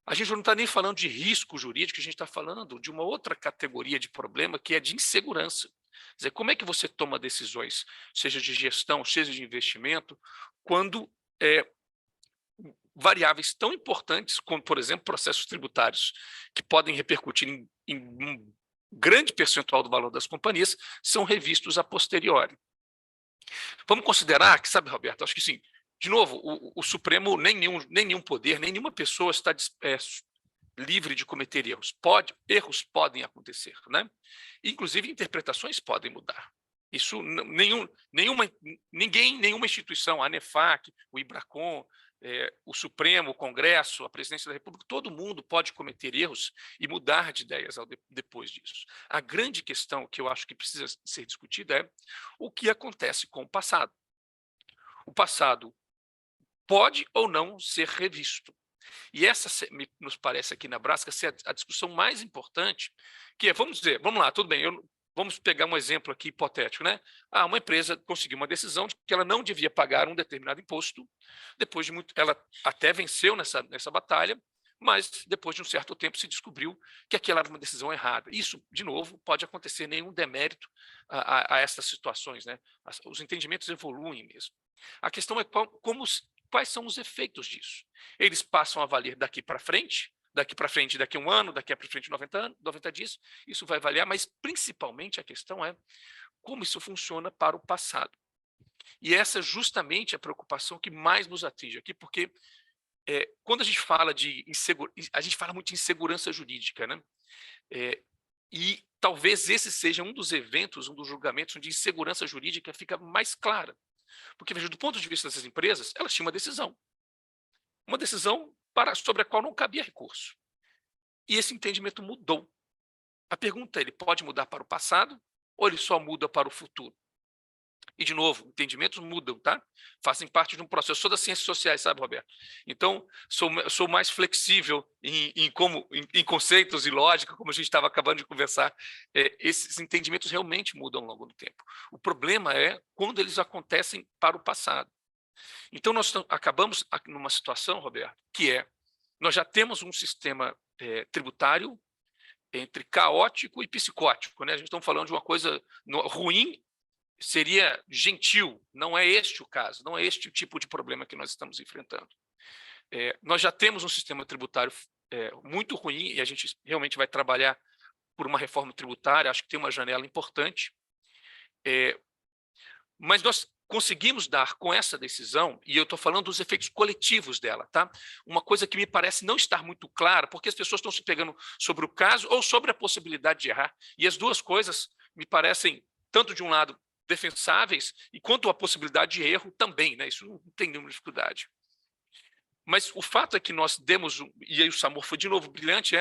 A gente não está nem falando de risco jurídico, a gente está falando de uma outra categoria de problema, que é de insegurança. Quer dizer, como é que você toma decisões, seja de gestão, seja de investimento, quando variáveis tão importantes como, por exemplo, processos tributários, que podem repercutir em um grande percentual do valor das companhias, são revistos a posteriori. Vamos considerar que, sabe, Roberto, acho que sim, de novo, o Supremo, nem nenhum poder, nem nenhuma pessoa está livre de cometer erros. Erros podem acontecer, né? Inclusive, interpretações podem mudar. Isso, nenhuma instituição, a ANEFAC, o IBRACON, o Supremo, o Congresso, a Presidência da República, todo mundo pode cometer erros e mudar de ideias depois disso. A grande questão que eu acho que precisa ser discutida é o que acontece com o passado. O passado pode ou não ser revisto. E essa nos parece aqui na Brasca ser a discussão mais importante, que é, vamos lá, tudo bem, vamos pegar um exemplo aqui hipotético, né? Uma empresa conseguiu uma decisão de que ela não devia pagar um determinado imposto, depois de ela até venceu nessa batalha, mas depois de um certo tempo se descobriu que aquela era uma decisão errada. Isso, de novo, pode acontecer, nenhum demérito a essas situações, né? Os entendimentos evoluem mesmo. A questão é quais são os efeitos disso. Eles passam a valer daqui para frente, daqui a um ano, daqui para frente 90 dias, isso vai valer, mas principalmente a questão é como isso funciona para o passado. E essa é justamente a preocupação que mais nos atinge aqui, porque quando a gente fala a gente fala muito de insegurança jurídica, né? E talvez esse seja um dos eventos, um dos julgamentos onde a insegurança jurídica fica mais clara. Porque, veja, do ponto de vista dessas empresas, elas tinham uma decisão sobre a qual não cabia recurso. E esse entendimento mudou. A pergunta é, ele pode mudar para o passado ou ele só muda para o futuro? E, de novo, entendimentos mudam, tá? Fazem parte de um processo. Eu sou das ciências sociais, sabe, Roberto? Então, sou mais flexível em conceitos e lógica, como a gente estava acabando de conversar. Esses entendimentos realmente mudam ao longo do tempo. O problema é quando eles acontecem para o passado. Então, nós acabamos numa situação, Roberto, que nós já temos um sistema tributário entre caótico e psicótico, né? A gente está falando de uma coisa ruim, seria gentil, não é este o caso, não é este o tipo de problema que nós estamos enfrentando. Nós já temos um sistema tributário muito ruim e a gente realmente vai trabalhar por uma reforma tributária, acho que tem uma janela importante, mas nós conseguimos dar com essa decisão, e eu estou falando dos efeitos coletivos dela, tá? Uma coisa que me parece não estar muito clara, porque as pessoas estão se pegando sobre o caso ou sobre a possibilidade de errar, e as duas coisas me parecem, tanto de um lado, defensáveis, e quanto a possibilidade de erro também, né? Isso não tem nenhuma dificuldade. Mas o fato é que nós demos, e aí o Samor foi de novo brilhante,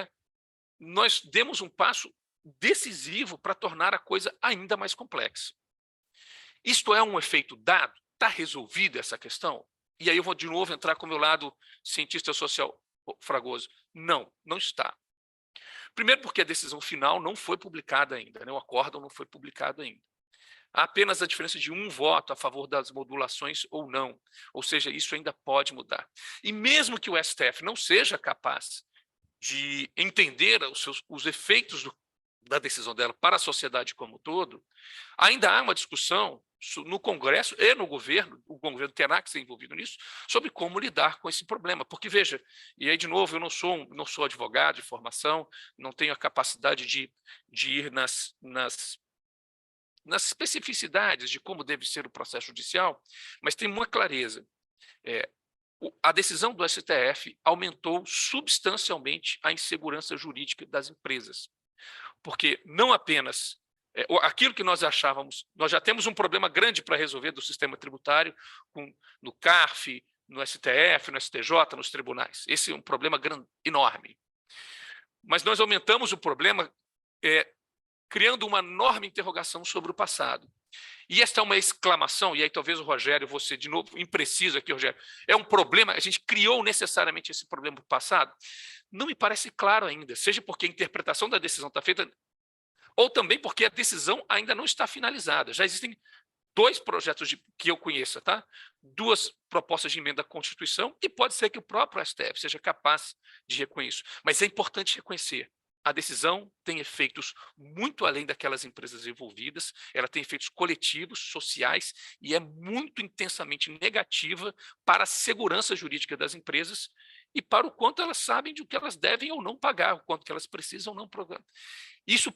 nós demos um passo decisivo para tornar a coisa ainda mais complexa. Isto é um efeito dado? Está resolvida essa questão? E aí eu vou de novo entrar com o meu lado cientista social Fragoso. Não, não está. Primeiro porque a decisão final não foi publicada ainda, né? O acórdão não foi publicado ainda. Há apenas a diferença de um voto a favor das modulações ou não. Ou seja, isso ainda pode mudar. E mesmo que o STF não seja capaz de entender os efeitos da decisão dela para a sociedade como um todo, ainda há uma discussão no Congresso e no governo, o governo terá que ser envolvido nisso, sobre como lidar com esse problema. Porque, veja, e aí, de novo, eu não sou advogado de formação, não tenho a capacidade de ir nas especificidades de como deve ser o processo judicial, mas tem uma clareza. A decisão do STF aumentou substancialmente a insegurança jurídica das empresas, porque não apenas aquilo que nós achávamos, nós já temos um problema grande para resolver do sistema tributário no CARF, no STF, no STJ, nos tribunais. Esse é um problema enorme. Mas nós aumentamos o problema criando uma enorme interrogação sobre o passado. E esta é uma exclamação, e aí talvez o Rogério, você de novo, impreciso aqui, Rogério, é um problema, a gente criou necessariamente esse problema no passado? Não me parece claro ainda, seja porque a interpretação da decisão está feita, ou também porque a decisão ainda não está finalizada. Já existem 2 projetos que eu conheça, tá? 2 propostas de emenda à Constituição, e pode ser que o próprio STF seja capaz de reconhecer isso. Mas é importante reconhecer, a decisão tem efeitos muito além daquelas empresas envolvidas, ela tem efeitos coletivos, sociais, e é muito intensamente negativa para a segurança jurídica das empresas e para o quanto elas sabem de o que elas devem ou não pagar, o quanto que elas precisam ou não pagar. Isso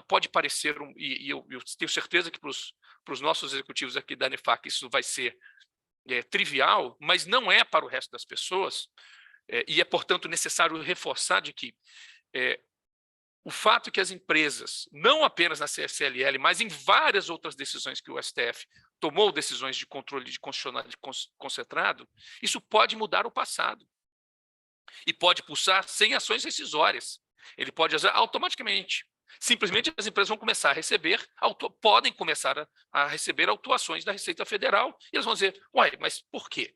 pode parecer, e eu tenho certeza que para os nossos executivos aqui da ANEFAC isso vai ser trivial, mas não é para o resto das pessoas, e é, portanto, necessário reforçar de que o fato que as empresas, não apenas na CSLL, mas em várias outras decisões que o STF tomou, decisões de controle de constitucionalidade concentrado, isso pode mudar o passado e pode pulsar sem ações rescisórias. Ele pode agir automaticamente. Simplesmente as empresas vão começar a receber, podem começar a receber autuações da Receita Federal, e eles vão dizer, uai, mas por quê?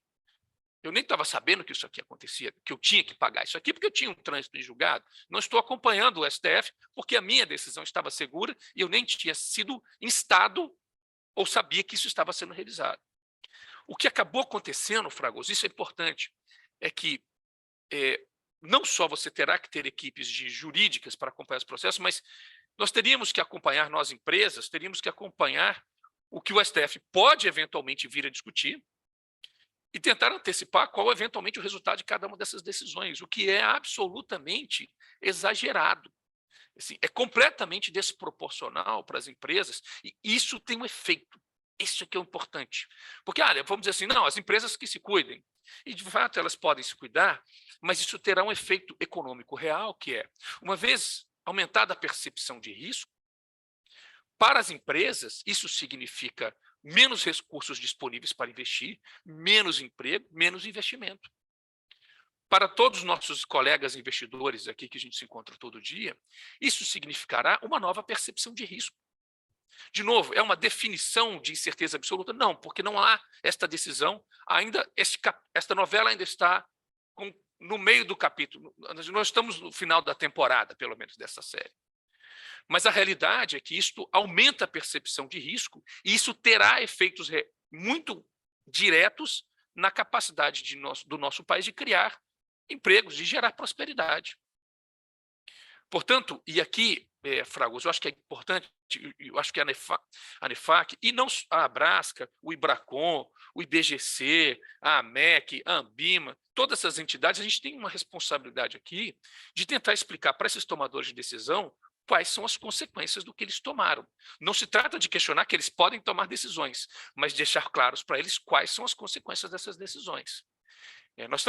Eu nem estava sabendo que isso aqui acontecia, que eu tinha que pagar isso aqui, porque eu tinha um trânsito em julgado. Não estou acompanhando o STF, porque a minha decisão estava segura e eu nem tinha sido instado ou sabia que isso estava sendo revisado. O que acabou acontecendo, Fragoso, isso é importante, é que não só você terá que ter equipes jurídicas para acompanhar os processos, mas nós teríamos que acompanhar, nós empresas, teríamos que acompanhar o que o STF pode eventualmente vir a discutir, e tentar antecipar qual eventualmente o resultado de cada uma dessas decisões, o que é absolutamente exagerado. Assim, é completamente desproporcional para as empresas, e isso tem um efeito. Isso é que é importante. Porque, olha, vamos dizer assim, não, as empresas que se cuidem. E, de fato, elas podem se cuidar, mas isso terá um efeito econômico real, que é, uma vez aumentada a percepção de risco, para as empresas, isso significa menos recursos disponíveis para investir, menos emprego, menos investimento. Para todos os nossos colegas investidores aqui, que a gente se encontra todo dia, isso significará uma nova percepção de risco. De novo, é uma definição de incerteza absoluta? Não, porque não há esta decisão, ainda esta novela ainda está no meio do capítulo, nós estamos no final da temporada, pelo menos, dessa série. Mas a realidade é que isto aumenta a percepção de risco e isso terá efeitos muito diretos na capacidade do nosso país de criar empregos, de gerar prosperidade. Portanto, e aqui, Fragoso, eu acho que é importante, eu acho que a ANEFAC, e não a Abrasca, o IBRACON, o IBGC, a AMEC, a Ambima, todas essas entidades, a gente tem uma responsabilidade aqui de tentar explicar para esses tomadores de decisão quais são as consequências do que eles tomaram. Não se trata de questionar que eles podem tomar decisões, mas deixar claros para eles quais são as consequências dessas decisões. Nós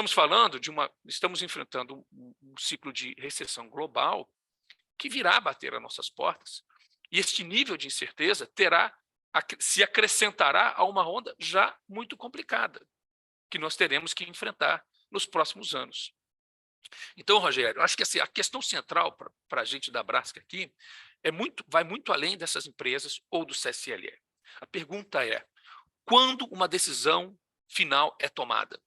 estamos enfrentando um ciclo de recessão global que virá bater às nossas portas, e este nível de incerteza se acrescentará a uma onda já muito complicada, que nós teremos que enfrentar nos próximos anos. Então, Rogério, acho que assim, a questão central para a gente da Abrasca aqui vai muito além dessas empresas ou do CSLL. A pergunta é, quando uma decisão final é tomada?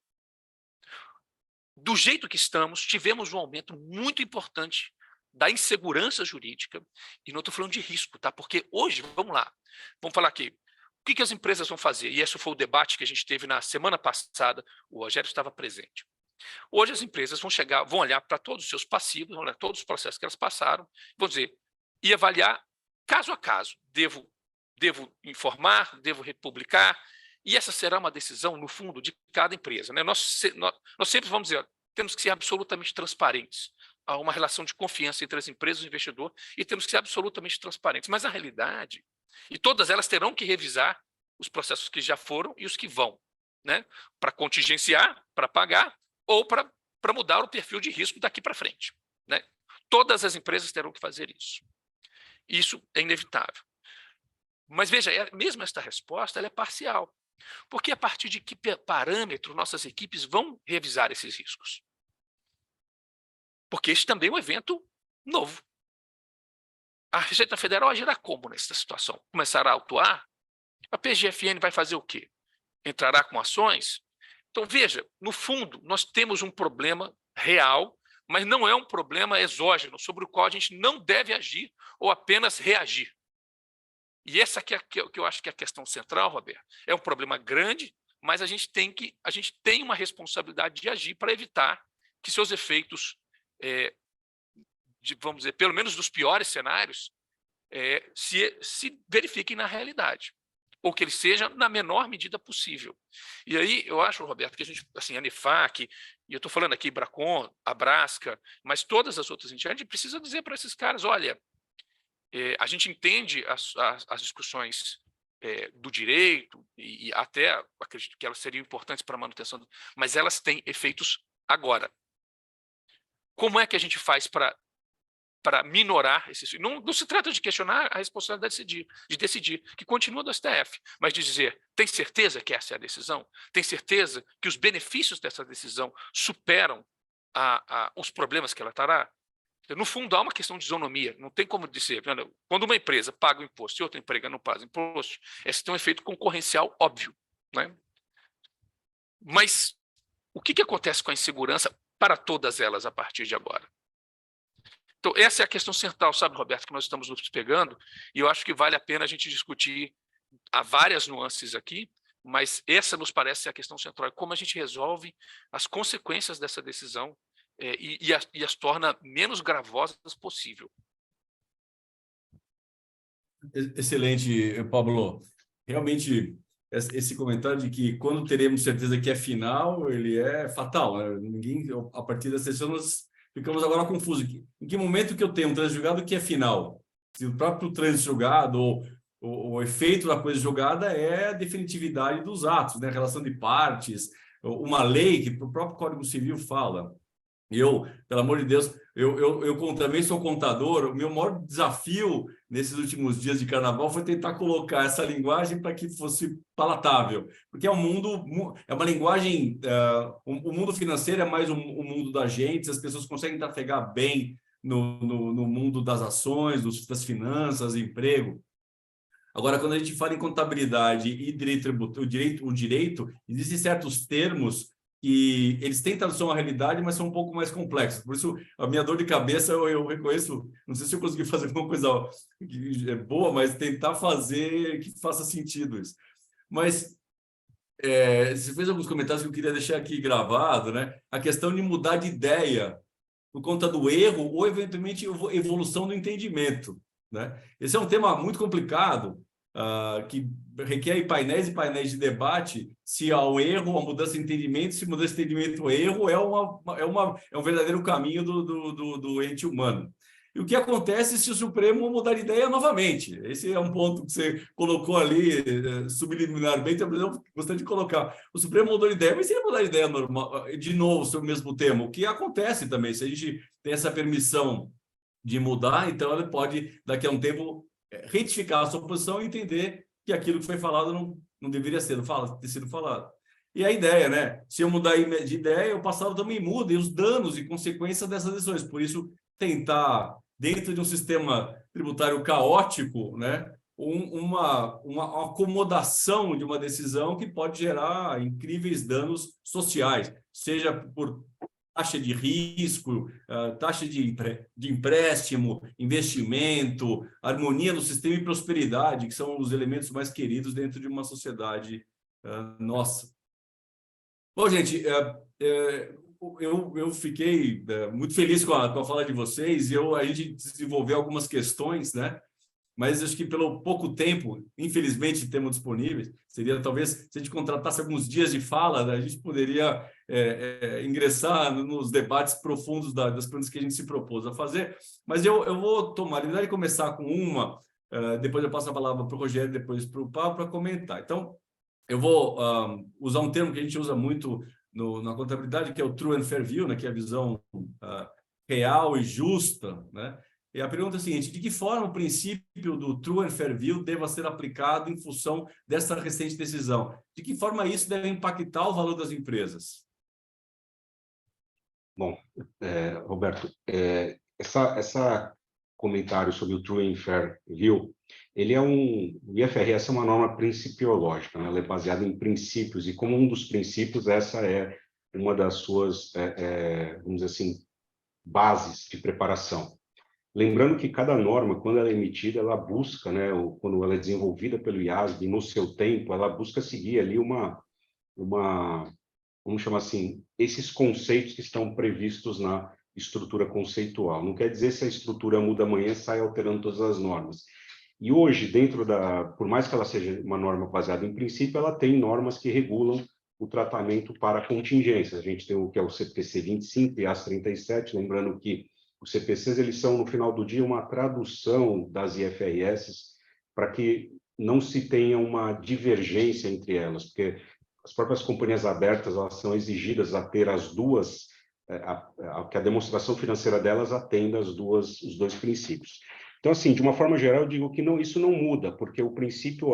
Do jeito que estamos, tivemos um aumento muito importante da insegurança jurídica, e não estou falando de risco, tá? Porque hoje, vamos falar aqui, o que as empresas vão fazer? E esse foi o debate que a gente teve na semana passada, o Rogério estava presente. Hoje as empresas vão olhar para todos os seus passivos, vão olhar todos os processos que elas passaram, vão dizer, e avaliar caso a caso. Devo informar, devo republicar, e essa será uma decisão, no fundo, de cada empresa, né? Nós sempre vamos dizer, temos que ser absolutamente transparentes. Há uma relação de confiança entre as empresas e o investidor, e temos que ser absolutamente transparentes. Mas a realidade, e todas elas terão que revisar os processos que já foram e os que vão, né? Para contingenciar, para pagar, ou para mudar o perfil de risco daqui para frente, né? Todas as empresas terão que fazer isso. Isso é inevitável. Mas veja, mesmo esta resposta ela é parcial. Porque a partir de que parâmetro nossas equipes vão revisar esses riscos? Porque este também é um evento novo. A Receita Federal agirá como nessa situação? Começará a autuar? A PGFN vai fazer o quê? Entrará com ações? Então, veja, no fundo, nós temos um problema real, mas não é um problema exógeno, sobre o qual a gente não deve agir ou apenas reagir. E essa aqui é que eu acho que é a questão central, Roberto. É um problema grande, mas a gente tem uma responsabilidade de agir para evitar que seus efeitos, vamos dizer, pelo menos dos piores cenários, se verifiquem na realidade, ou que ele seja na menor medida possível. E aí eu acho, Roberto, que a gente, assim, a Nefac, e eu estou falando aqui Bracon, Abrasca, mas todas as outras entidades, a gente precisa dizer para esses caras, olha, a gente entende as discussões do direito, e até acredito que elas seriam importantes para a manutenção, mas elas têm efeitos agora. Como é que a gente faz para minorar esses... Não se trata de questionar a responsabilidade de decidir, que continua do STF, mas de dizer, tem certeza que essa é a decisão? Tem certeza que os benefícios dessa decisão superam os problemas que ela trará? No fundo, há uma questão de isonomia. Não tem como dizer, quando uma empresa paga o imposto e outra empresa não paga o imposto, esse tem um efeito concorrencial óbvio, né? Mas o que acontece com a insegurança para todas elas a partir de agora? Então, essa é a questão central, sabe, Roberto, que nós estamos nos pegando, e eu acho que vale a pena a gente discutir. Há várias nuances aqui, mas essa nos parece ser a questão central, como a gente resolve as consequências dessa decisão e as torna menos gravosas possível. Excelente, Pablo. Realmente, esse comentário de que quando teremos certeza que é final, ele é fatal, né? Ninguém, a partir da sessão, nós ficamos agora confusos. Em que momento que eu tenho um trânsito julgado que é final? Se o próprio trânsito julgado ou o efeito da coisa julgada é a definitividade dos atos, né? A relação de partes, uma lei que o próprio Código Civil fala. Eu, pelo amor de Deus, eu também sou contador. O meu maior desafio nesses últimos dias de carnaval foi tentar colocar essa linguagem para que fosse palatável, porque é uma linguagem, o mundo financeiro é mais o mundo da gente, as pessoas conseguem trafegar bem no mundo das ações, das finanças, emprego. Agora, quando a gente fala em contabilidade e o direito, existem certos termos que eles têm tradução à realidade, mas são um pouco mais complexos. Por isso, a minha dor de cabeça, eu reconheço, não sei se eu consegui fazer alguma coisa boa, mas tentar fazer que faça sentido isso. Mas você fez alguns comentários que eu queria deixar aqui gravado, né? A questão de mudar de ideia por conta do erro ou, eventualmente, evolução do entendimento, né? Esse é um tema muito complicado, que requer painéis e painéis de debate, se há o erro, a mudança de entendimento, se mudança de entendimento, o erro é um verdadeiro caminho do ente humano. E o que acontece se o Supremo mudar de ideia novamente? Esse é um ponto que você colocou ali, subliminarmente, eu gostaria de colocar. O Supremo mudou de ideia, mas se ele mudar de ideia normal, de novo sobre o mesmo tema, o que acontece também? Se a gente tem essa permissão de mudar, então ele pode, daqui a um tempo, retificar a sua posição e entender que aquilo que foi falado não deveria ter sido falado. E a ideia, né? Se eu mudar de ideia, o passado também muda, e os danos e consequências dessas decisões. Por isso, tentar, dentro de um sistema tributário caótico, né, uma acomodação de uma decisão que pode gerar incríveis danos sociais, seja por taxa de risco, taxa de empréstimo, investimento, harmonia no sistema e prosperidade, que são os elementos mais queridos dentro de uma sociedade nossa. Bom, gente, eu fiquei muito feliz com a fala de vocês e a gente desenvolveu algumas questões, né? Mas acho que pelo pouco tempo, infelizmente, temos disponíveis, seria talvez, se a gente contratasse alguns dias de fala, né, a gente poderia ingressar nos debates profundos das perguntas que a gente se propôs a fazer. Mas eu vou tomar a liberdade de começar com uma, depois eu passo a palavra para o Rogério, depois para o Paulo, para comentar. Então, eu vou usar um termo que a gente usa muito na contabilidade, que é o true and fair view, né, que é a visão real e justa, né? E a pergunta é a seguinte: de que forma o princípio do true and fair view deva ser aplicado em função dessa recente decisão? De que forma isso deve impactar o valor das empresas? Bom, Roberto, essa comentário sobre o True and Fair View, o IFRS é uma norma principiológica, né? Ela é baseada em princípios, e como um dos princípios, essa é uma das suas, vamos dizer assim, bases de preparação. Lembrando que cada norma, quando ela é emitida, ela busca, né, quando ela é desenvolvida pelo IASB, no seu tempo, ela busca seguir ali vamos chamar assim, esses conceitos que estão previstos na estrutura conceitual. Não quer dizer se a estrutura muda amanhã, sai alterando todas as normas. E hoje, por mais que ela seja uma norma baseada em princípio, ela tem normas que regulam o tratamento para contingências. A gente tem o que é o CPC 25 e as 37, lembrando que os CPCs, eles são, no final do dia, uma tradução das IFRS para que não se tenha uma divergência entre elas, porque as próprias companhias abertas, elas são exigidas a ter as duas, que a demonstração financeira delas atenda os dois princípios. Então, assim, de uma forma geral, eu digo que isso não muda, porque o princípio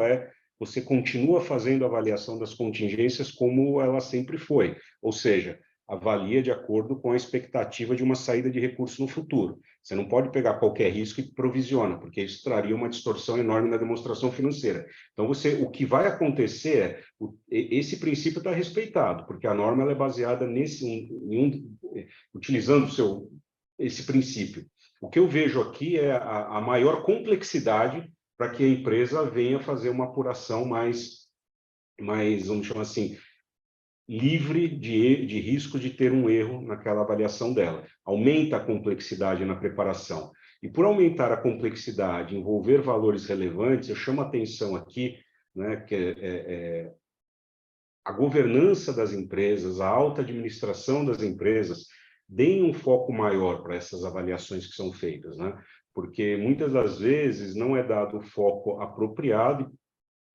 você continua fazendo a avaliação das contingências como ela sempre foi, ou seja, avalia de acordo com a expectativa de uma saída de recurso no futuro. Você não pode pegar qualquer risco e provisiona, porque isso traria uma distorção enorme na demonstração financeira. Então, o que vai acontecer esse princípio está respeitado, porque a norma ela é baseada utilizando esse princípio. O que eu vejo aqui é a maior complexidade para que a empresa venha fazer uma apuração mais, vamos chamar assim, livre de risco de ter um erro naquela avaliação dela. Aumenta a complexidade na preparação. E por aumentar a complexidade, envolver valores relevantes, eu chamo a atenção aqui, né, que a governança das empresas, a alta administração das empresas, deem um foco maior para essas avaliações que são feitas, né? Porque muitas das vezes não é dado o foco apropriado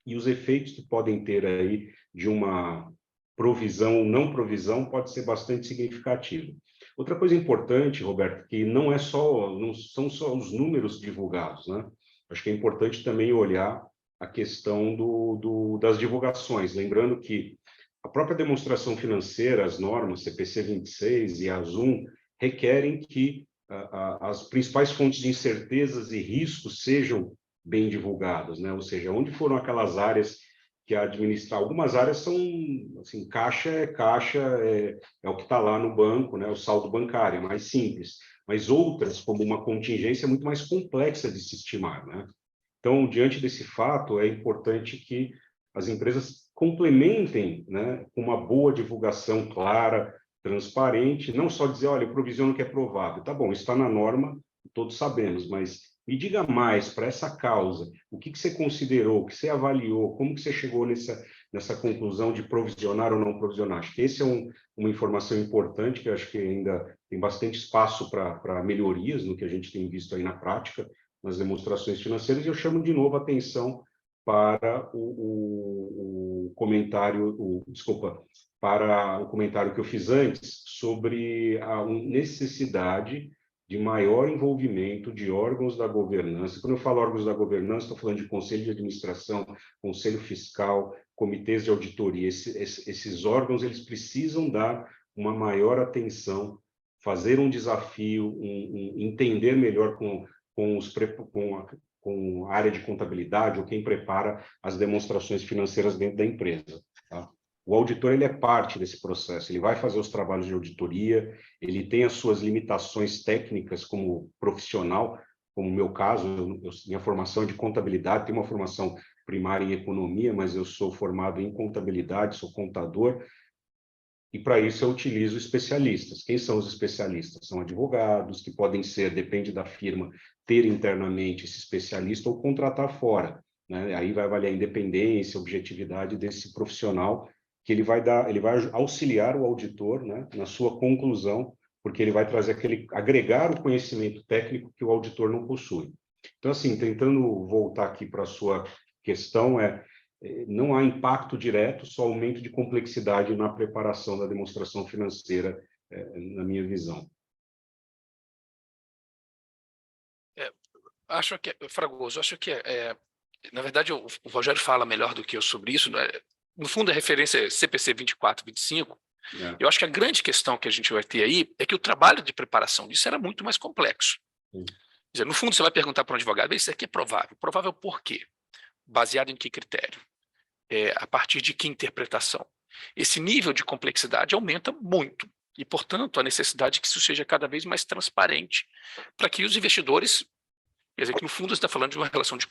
e os efeitos que podem ter aí de uma provisão ou não provisão pode ser bastante significativo. Outra coisa importante, Roberto, que não são só os números divulgados, né? Acho que é importante também olhar a questão das divulgações, lembrando que a própria demonstração financeira, as normas CPC 26 e a ZUM, requerem que as principais fontes de incertezas e riscos sejam bem divulgadas, né? Ou seja, onde foram aquelas áreas que administrar. Algumas áreas são, assim, caixa é o que está lá no banco, né? O saldo bancário é mais simples, mas outras, como uma contingência, é muito mais complexa de se estimar, né? Então, diante desse fato, é importante que as empresas complementem, né, com uma boa divulgação clara, transparente, não só dizer, olha, eu provisiono que é provável. Tá bom, está na norma, todos sabemos, mas me diga mais para essa causa, o que você considerou, o que você avaliou, como que você chegou nessa conclusão de provisionar ou não provisionar. Acho que esse é uma informação importante, que eu acho que ainda tem bastante espaço para melhorias no que a gente tem visto aí na prática, nas demonstrações financeiras, e eu chamo de novo a atenção para o comentário, para o comentário que eu fiz antes sobre a necessidade de maior envolvimento de órgãos da governança. Quando eu falo órgãos da governança, estou falando de conselho de administração, conselho fiscal, comitês de auditoria. Esses órgãos, eles precisam dar uma maior atenção, fazer um desafio, entender melhor com a área de contabilidade ou quem prepara as demonstrações financeiras dentro da empresa. Tá? O auditor, ele é parte desse processo, ele vai fazer os trabalhos de auditoria, ele tem as suas limitações técnicas como profissional, como no meu caso, minha formação é de contabilidade, tenho uma formação primária em economia, mas eu sou formado em contabilidade, sou contador, E para isso eu utilizo especialistas. Quem são os especialistas? São advogados, que podem ser, depende da firma, ter internamente esse especialista ou contratar fora, né? Aí vai avaliar a independência, a objetividade desse profissional, que ele vai auxiliar o auditor, né, na sua conclusão, porque ele vai trazer agregar o conhecimento técnico que o auditor não possui. Então, assim, tentando voltar aqui para a sua questão, não há impacto direto, só aumento de complexidade na preparação da demonstração financeira, na minha visão. Acho que, Fragoso, na verdade, o Rogério fala melhor do que eu sobre isso, né? No fundo, a referência é CPC 24, 25. Eu acho que a grande questão que a gente vai ter aí é que o trabalho de preparação disso era muito mais complexo. Quer dizer, no fundo, você vai perguntar para um advogado, isso aqui é provável. Provável por quê? Baseado em que critério? A partir de que interpretação? Esse nível de complexidade aumenta muito e, portanto, a necessidade de que isso seja cada vez mais transparente para que os investidores, quer dizer, que no fundo você está falando de uma relação de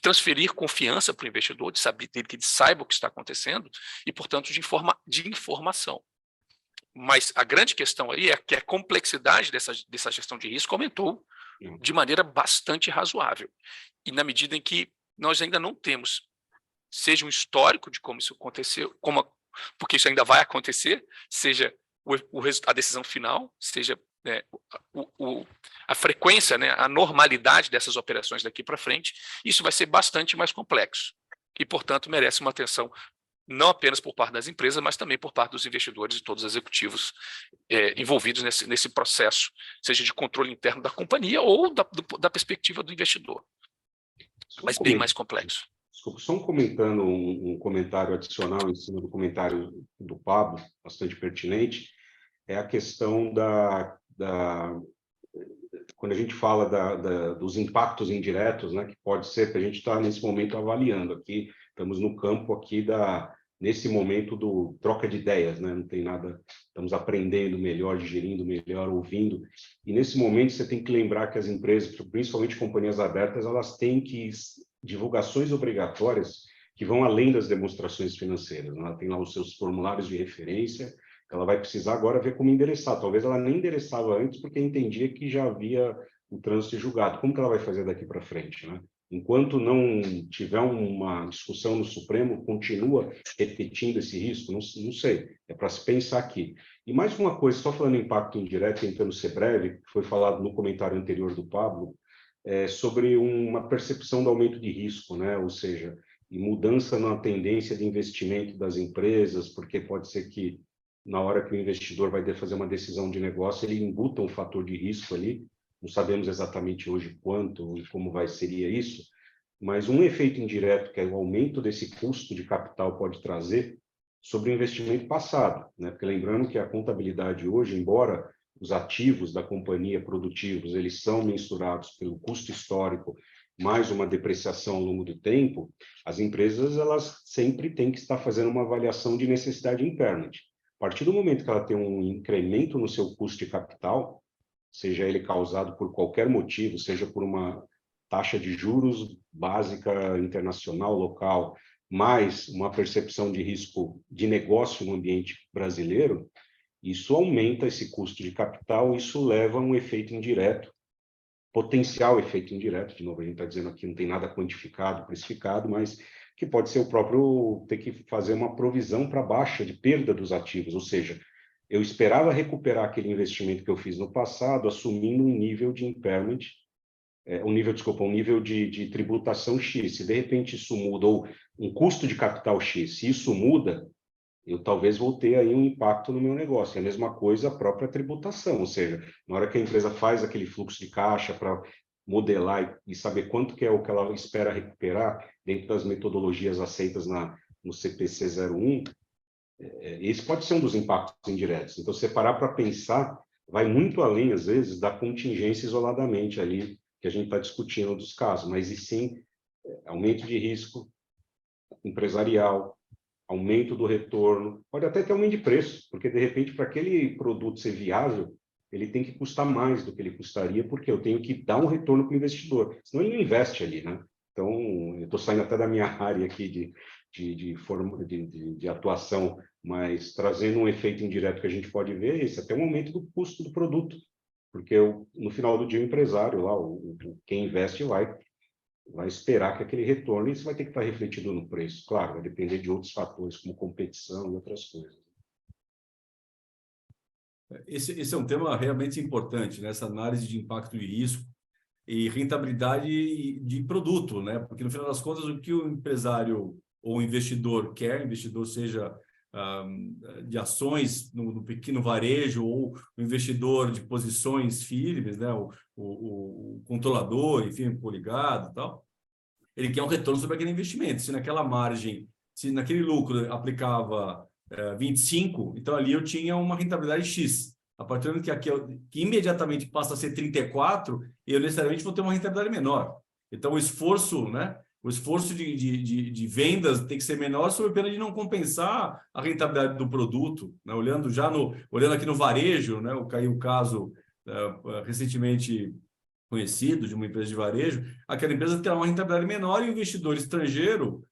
transferir confiança para o investidor, de saber que ele saiba o que está acontecendo e, portanto, de informação. Mas a grande questão aí é que a complexidade dessa gestão de risco aumentou de maneira bastante razoável. E na medida em que nós ainda não temos, seja um histórico de como isso aconteceu, porque isso ainda vai acontecer, seja a decisão final, seja a frequência, né, a normalidade dessas operações daqui para frente, isso vai ser bastante mais complexo. E, portanto, merece uma atenção não apenas por parte das empresas, mas também por parte dos investidores e todos os executivos envolvidos nesse processo, seja de controle interno da companhia ou da perspectiva do investidor. Mas bem mais complexo. Desculpa, só comentando um comentário adicional em cima do comentário do Pablo, bastante pertinente, é a questão quando a gente fala dos impactos indiretos, né, que pode ser que a gente está nesse momento avaliando aqui, estamos no campo aqui nesse momento do troca de ideias, né, não tem nada, estamos aprendendo melhor, digerindo melhor, ouvindo, e nesse momento você tem que lembrar que as empresas, principalmente companhias abertas, elas têm divulgações obrigatórias que vão além das demonstrações financeiras, né? Ela tem lá os seus formulários de referência, ela vai precisar agora ver como endereçar. Talvez ela nem endereçava antes porque entendia que já havia o trânsito julgado. Como que ela vai fazer daqui para frente, né? Enquanto não tiver uma discussão no Supremo, continua repetindo esse risco? Não sei, é para se pensar aqui. E mais uma coisa, só falando em impacto indireto, tentando ser breve, que foi falado no comentário anterior do Pablo, sobre uma percepção do aumento de risco, né? Ou seja, e mudança na tendência de investimento das empresas, porque pode ser que na hora que o investidor vai fazer uma decisão de negócio, ele imbuta um fator de risco ali, não sabemos exatamente hoje quanto e como seria isso, mas um efeito indireto, que é o aumento desse custo de capital pode trazer sobre o investimento passado, né? Porque lembrando que a contabilidade hoje, embora os ativos da companhia produtivos, eles são mensurados pelo custo histórico, mais uma depreciação ao longo do tempo, as empresas elas sempre têm que estar fazendo uma avaliação de necessidade impairment. A partir do momento que ela tem um incremento no seu custo de capital, seja ele causado por qualquer motivo, seja por uma taxa de juros básica internacional, local, mais uma percepção de risco de negócio no ambiente brasileiro, isso aumenta esse custo de capital, isso leva a um efeito indireto, potencial efeito indireto, de novo, a gente está dizendo aqui, não tem nada quantificado, precificado, mas que pode ser o próprio ter que fazer uma provisão para baixa de perda dos ativos, ou seja, eu esperava recuperar aquele investimento que eu fiz no passado, assumindo um nível de impairment, um nível de tributação X. Se de repente isso muda, ou um custo de capital X, se isso muda, eu talvez vou ter aí um impacto no meu negócio. É a mesma coisa a própria tributação, ou seja, na hora que a empresa faz aquele fluxo de caixa para modelar e saber quanto que é o que ela espera recuperar dentro das metodologias aceitas no CPC 01, esse pode ser um dos impactos indiretos. Então, se parar para pensar, vai muito além, às vezes, da contingência isoladamente ali que a gente está discutindo dos casos, mas e sim aumento de risco empresarial, aumento do retorno, pode até ter aumento de preço, porque, de repente, para aquele produto ser viável, ele tem que custar mais do que ele custaria, porque eu tenho que dar um retorno para o investidor, senão ele não investe ali, né? Então, estou saindo até da minha área aqui de atuação, mas trazendo um efeito indireto que a gente pode ver, isso até o aumento do custo do produto, porque no final do dia o empresário lá, quem investe vai esperar que aquele retorno, isso vai ter que estar refletido no preço. Claro, vai depender de outros fatores, como competição e outras coisas. Esse é um tema realmente importante, né? Essa análise de impacto e risco e rentabilidade de produto, né? Porque, no final das contas, o que o empresário ou o investidor quer, investidor seja de ações no pequeno varejo ou o investidor de posições firmes, né? O controlador, enfim, coligado e tal, ele quer um retorno sobre aquele investimento. Se naquela margem, se naquele lucro aplicava 25, então ali eu tinha uma rentabilidade X. A partir do momento que imediatamente passa a ser 34, eu necessariamente vou ter uma rentabilidade menor. Então, o esforço, né? O esforço de vendas tem que ser menor sob pena de não compensar a rentabilidade do produto, né? Olhando aqui no varejo, né? Caiu o caso recentemente conhecido de uma empresa de varejo, aquela empresa terá uma rentabilidade menor e o investidor estrangeiro,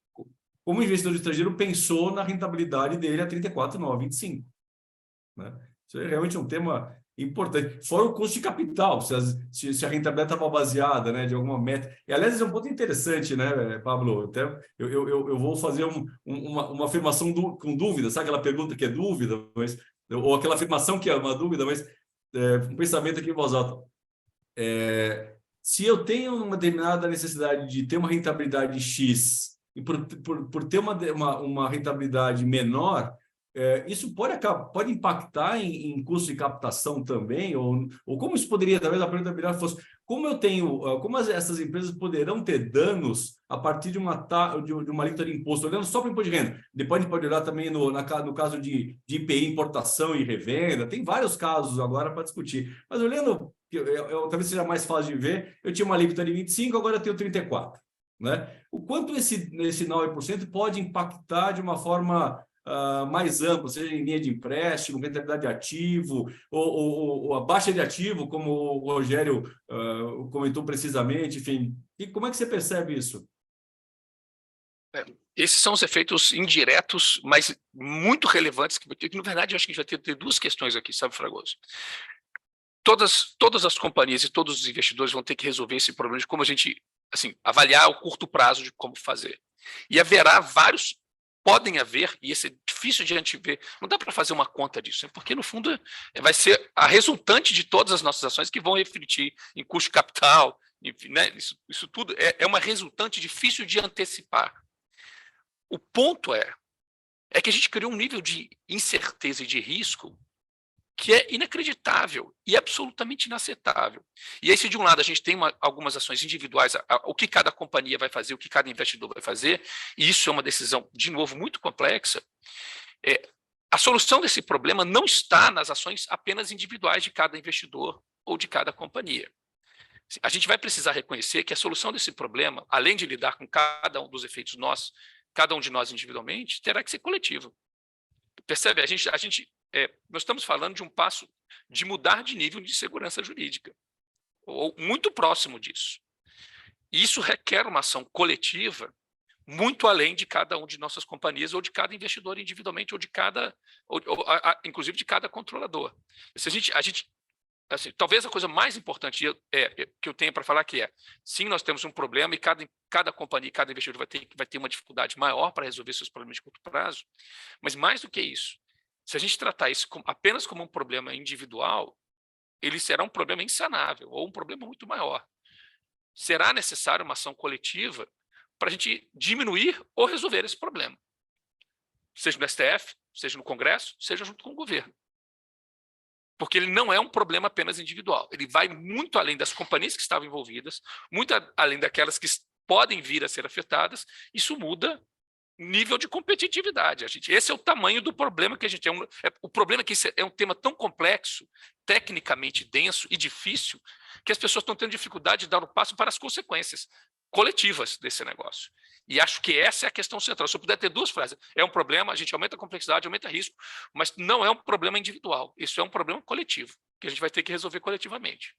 como o investidor estrangeiro pensou na rentabilidade dele a 34,9, 25, né? Isso é realmente um tema importante. Fora o custo de capital, se a rentabilidade estava baseada, né, de alguma meta. E, aliás, é um ponto interessante, né, Pablo? Até eu vou fazer uma afirmação com dúvida, sabe aquela pergunta que é dúvida, ou aquela afirmação que é uma dúvida, mas um pensamento aqui em voz alta. Se eu tenho uma determinada necessidade de ter uma rentabilidade X, e por ter uma rentabilidade menor, isso pode impactar em custo de captação também, ou como isso poderia, talvez a pergunta fosse, como essas empresas poderão ter danos a partir de uma alíquota de imposto, olhando só para o imposto de renda. Depois a gente pode olhar também no caso de IPI, importação e revenda, tem vários casos agora para discutir, mas olhando, talvez seja mais fácil de ver, eu tinha uma alíquota de 25, agora eu tenho 34, né? O quanto esse 9% pode impactar de uma forma mais ampla, seja em linha de empréstimo, rentabilidade de ativo, ou a baixa de ativo, como o Rogério comentou precisamente, enfim. E como é que você percebe isso? Esses são os efeitos indiretos, mas muito relevantes, que na verdade eu acho que a gente vai ter duas questões aqui, sabe, Fragoso? Todas as companhias e todos os investidores vão ter que resolver esse problema de como a gente, assim, avaliar o curto prazo de como fazer. E podem haver, e esse é difícil de a gente ver, não dá para fazer uma conta disso, porque no fundo vai ser a resultante de todas as nossas ações que vão refletir em custo de capital, enfim, né? Isso tudo é uma resultante difícil de antecipar. O ponto é que a gente criou um nível de incerteza e de risco que é inacreditável e absolutamente inaceitável. E aí, se de um lado a gente tem algumas ações individuais, o que cada companhia vai fazer, o que cada investidor vai fazer, e isso é uma decisão, de novo, muito complexa, a solução desse problema não está nas ações apenas individuais de cada investidor ou de cada companhia. A gente vai precisar reconhecer que a solução desse problema, além de lidar com cada um dos efeitos cada um de nós individualmente, terá que ser coletivo. Percebe? Nós estamos falando de um passo de mudar de nível de segurança jurídica, ou muito próximo disso. E isso requer uma ação coletiva muito além de cada uma de nossas companhias, ou de cada investidor individualmente, inclusive de cada controlador. Se assim, talvez a coisa mais importante que eu tenho para falar sim, nós temos um problema e cada companhia, cada investidor vai ter uma dificuldade maior para resolver seus problemas de curto prazo, mas mais do que isso, se a gente tratar isso apenas como um problema individual, ele será um problema insanável, ou um problema muito maior. Será necessária uma ação coletiva para a gente diminuir ou resolver esse problema, seja no STF, seja no Congresso, seja junto com o governo. Porque ele não é um problema apenas individual. Ele vai muito além das companhias que estavam envolvidas, muito além daquelas que podem vir a ser afetadas. Isso muda o nível de competitividade. Esse é o tamanho do problema que a gente o problema é que esse é um tema tão complexo, tecnicamente denso e difícil, que as pessoas estão tendo dificuldade de dar um passo para as consequências coletivas desse negócio. E acho que essa é a questão central. Se eu puder ter duas frases, é um problema, a gente aumenta a complexidade, aumenta o risco, mas não é um problema individual. Isso é um problema coletivo, que a gente vai ter que resolver coletivamente.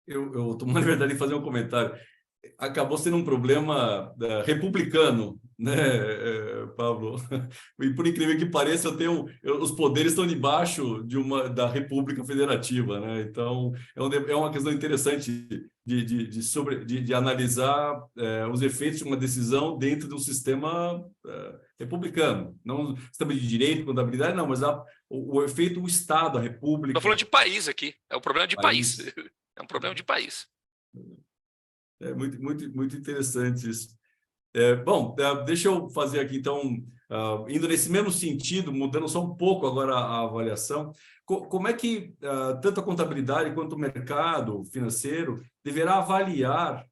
Eu estou, na verdade, em fazer um comentário. acabou sendo um problema republicano, né, Pablo? E por incrível que pareça, os poderes estão debaixo da República Federativa, né? Então, é uma questão interessante de analisar os efeitos de uma decisão dentro de um sistema republicano. Não sistema de direito, contabilidade, não, mas o efeito do Estado, a República. Estou falando de país aqui, é um problema de país. É um problema de país. É muito interessante isso. Bom, deixa eu fazer aqui, então, indo nesse mesmo sentido, mudando só um pouco agora a avaliação, como é que tanto a contabilidade quanto o mercado financeiro deverá avaliar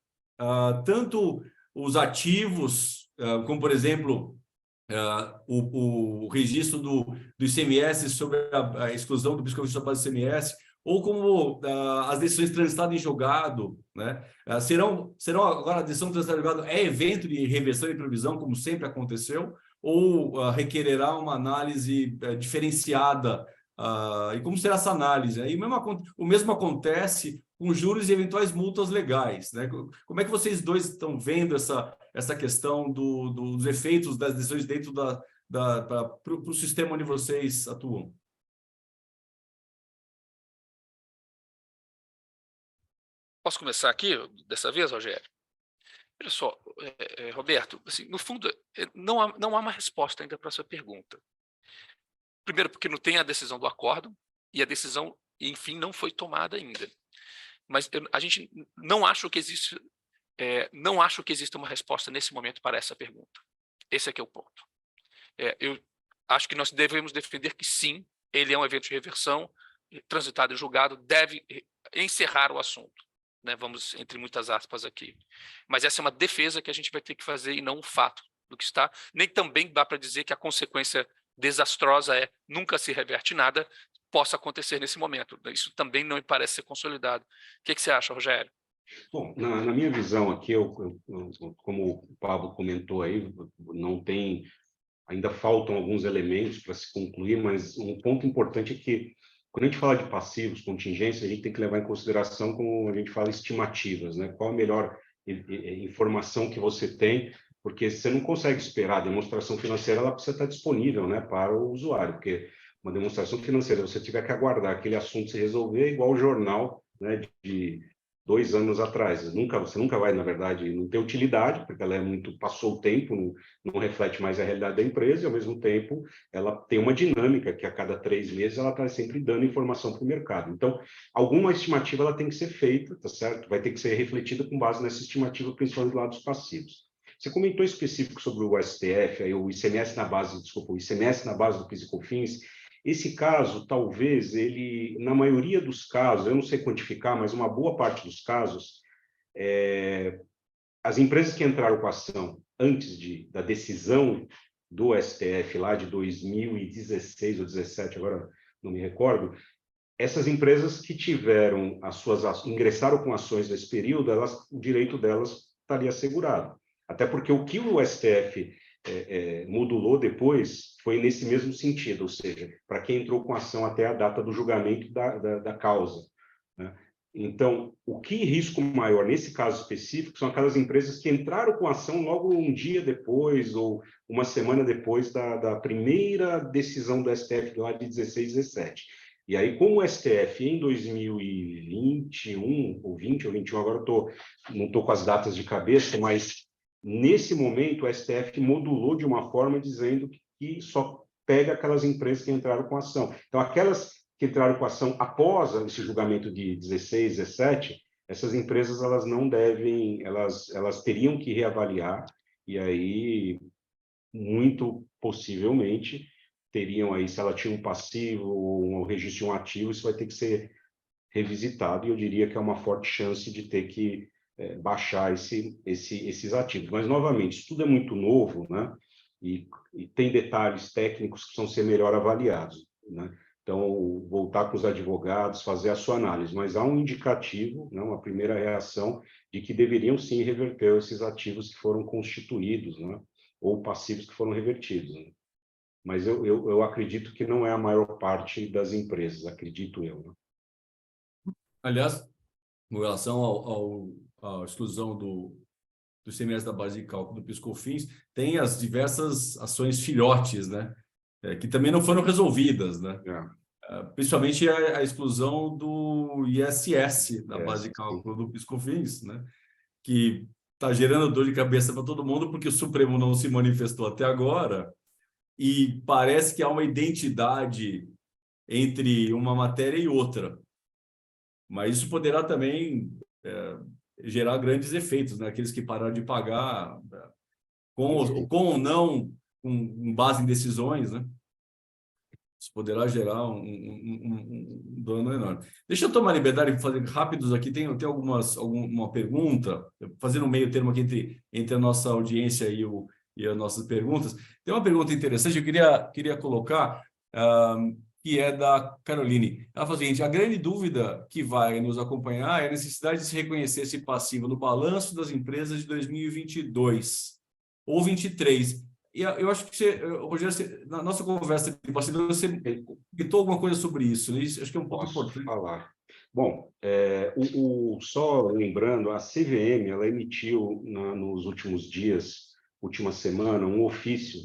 tanto os ativos, como, por exemplo, o registro do ICMS sobre a exclusão do biscoito da base do ICMS, ou como as decisões transitadas em julgado, né? Serão agora a decisão transitada em julgado é evento de reversão e previsão, como sempre aconteceu, ou requererá uma análise diferenciada? E como será essa análise? Aí o mesmo acontece com juros e eventuais multas legais, né? Como é que vocês dois estão vendo essa questão dos efeitos das decisões dentro para o sistema onde vocês atuam? Posso começar aqui, dessa vez, Rogério? Olha só, Roberto, assim, no fundo, não há uma resposta ainda para a sua pergunta. Primeiro, porque não tem a decisão do acórdão, e a decisão, enfim, não foi tomada ainda. Mas a gente não acha que existe uma resposta nesse momento para essa pergunta. Esse é que é o ponto. Eu acho que nós devemos defender que sim, ele é um evento de reversão, transitado e julgado, deve encerrar o assunto. Né? Vamos, entre muitas aspas aqui. Mas essa é uma defesa que a gente vai ter que fazer e não um fato do que está. Nem também dá para dizer que a consequência desastrosa nunca se reverte nada, possa acontecer nesse momento. Isso também não me parece ser consolidado. O que você acha, Rogério? Bom, na minha visão aqui, como o Pablo comentou aí, não tem, ainda faltam alguns elementos para se concluir, mas um ponto importante é que, quando a gente fala de passivos, contingências, a gente tem que levar em consideração, como a gente fala, estimativas, né? Qual a melhor informação que você tem, porque você não consegue esperar. A demonstração financeira ela precisa estar disponível, né, para o usuário, porque uma demonstração financeira, você tiver que aguardar aquele assunto se resolver, é igual o jornal, né, de 2 anos atrás. Você nunca vai, na verdade, não ter utilidade, porque ela passou o tempo, não reflete mais a realidade da empresa, e ao mesmo tempo ela tem uma dinâmica que a cada 3 meses ela está sempre dando informação para o mercado. Então, alguma estimativa ela tem que ser feita, tá certo? Vai ter que ser refletida com base nessa estimativa, principalmente do lado dos passivos. Você comentou específico sobre o STF, aí o ICMS na base, desculpa, o ICMS na base do PIS e COFINS. Esse caso, talvez, na maioria dos casos, eu não sei quantificar, mas uma boa parte dos casos, as empresas que entraram com a ação antes da decisão do STF, lá de 2016 ou 2017, agora não me recordo, essas empresas que tiveram ingressaram com ações nesse período, o direito delas estaria assegurado. Até porque o que o STF modulou depois foi nesse mesmo sentido, ou seja, para quem entrou com ação até a data do julgamento da causa, né? Então, o que risco maior nesse caso específico são aquelas empresas que entraram com ação logo um dia depois ou uma semana depois da primeira decisão do STF lá de 16, 17. E aí, como o STF em 2021, ou 20 ou 21, agora não estou com as datas de cabeça, mas nesse momento o STF modulou de uma forma dizendo que só pega aquelas empresas que entraram com ação. Então, aquelas que entraram com ação após esse julgamento de 16, 17, essas empresas elas não devem, elas teriam que reavaliar, e aí, muito possivelmente, teriam aí, se ela tinha um passivo ou um registro de um ativo, isso vai ter que ser revisitado, e eu diria que é uma forte chance de ter que baixar esses ativos. Mas, novamente, isso tudo é muito novo, né? E tem detalhes técnicos que precisam ser melhor avaliados, né? Então, voltar com os advogados, fazer a sua análise, mas há um indicativo, né, uma primeira reação de que deveriam sim reverter esses ativos que foram constituídos, né, ou passivos que foram revertidos, né? Mas eu acredito que não é a maior parte das empresas, acredito eu, né? Aliás, com relação a exclusão do ICMS da base de cálculo do PIS/COFINS, tem as diversas ações filhotes, né? Que também não foram resolvidas, né? Principalmente a exclusão do ISS da base de cálculo do PIS/COFINS, né? Que está gerando dor de cabeça para todo mundo, porque o Supremo não se manifestou até agora e parece que há uma identidade entre uma matéria e outra. Mas isso poderá também gerar grandes efeitos, né? Aqueles que pararam de pagar, com ou não, com base em decisões, né? Isso poderá gerar um dano enorme. Deixa eu tomar liberdade de fazer rápidos aqui. Tem alguma pergunta, fazendo um meio termo aqui entre a nossa audiência e as nossas perguntas. Tem uma pergunta interessante, eu queria colocar, que é da Caroline. Ela fala o seguinte: a grande dúvida que vai nos acompanhar é a necessidade de se reconhecer esse passivo no balanço das empresas de 2022 ou 2023. E eu acho que Rogério, na nossa conversa de bastidor, você comentou alguma coisa sobre isso, né? Isso acho que é um ponto importante. Falar. Bom, só lembrando, a CVM ela emitiu nos últimos dias, última semana, um ofício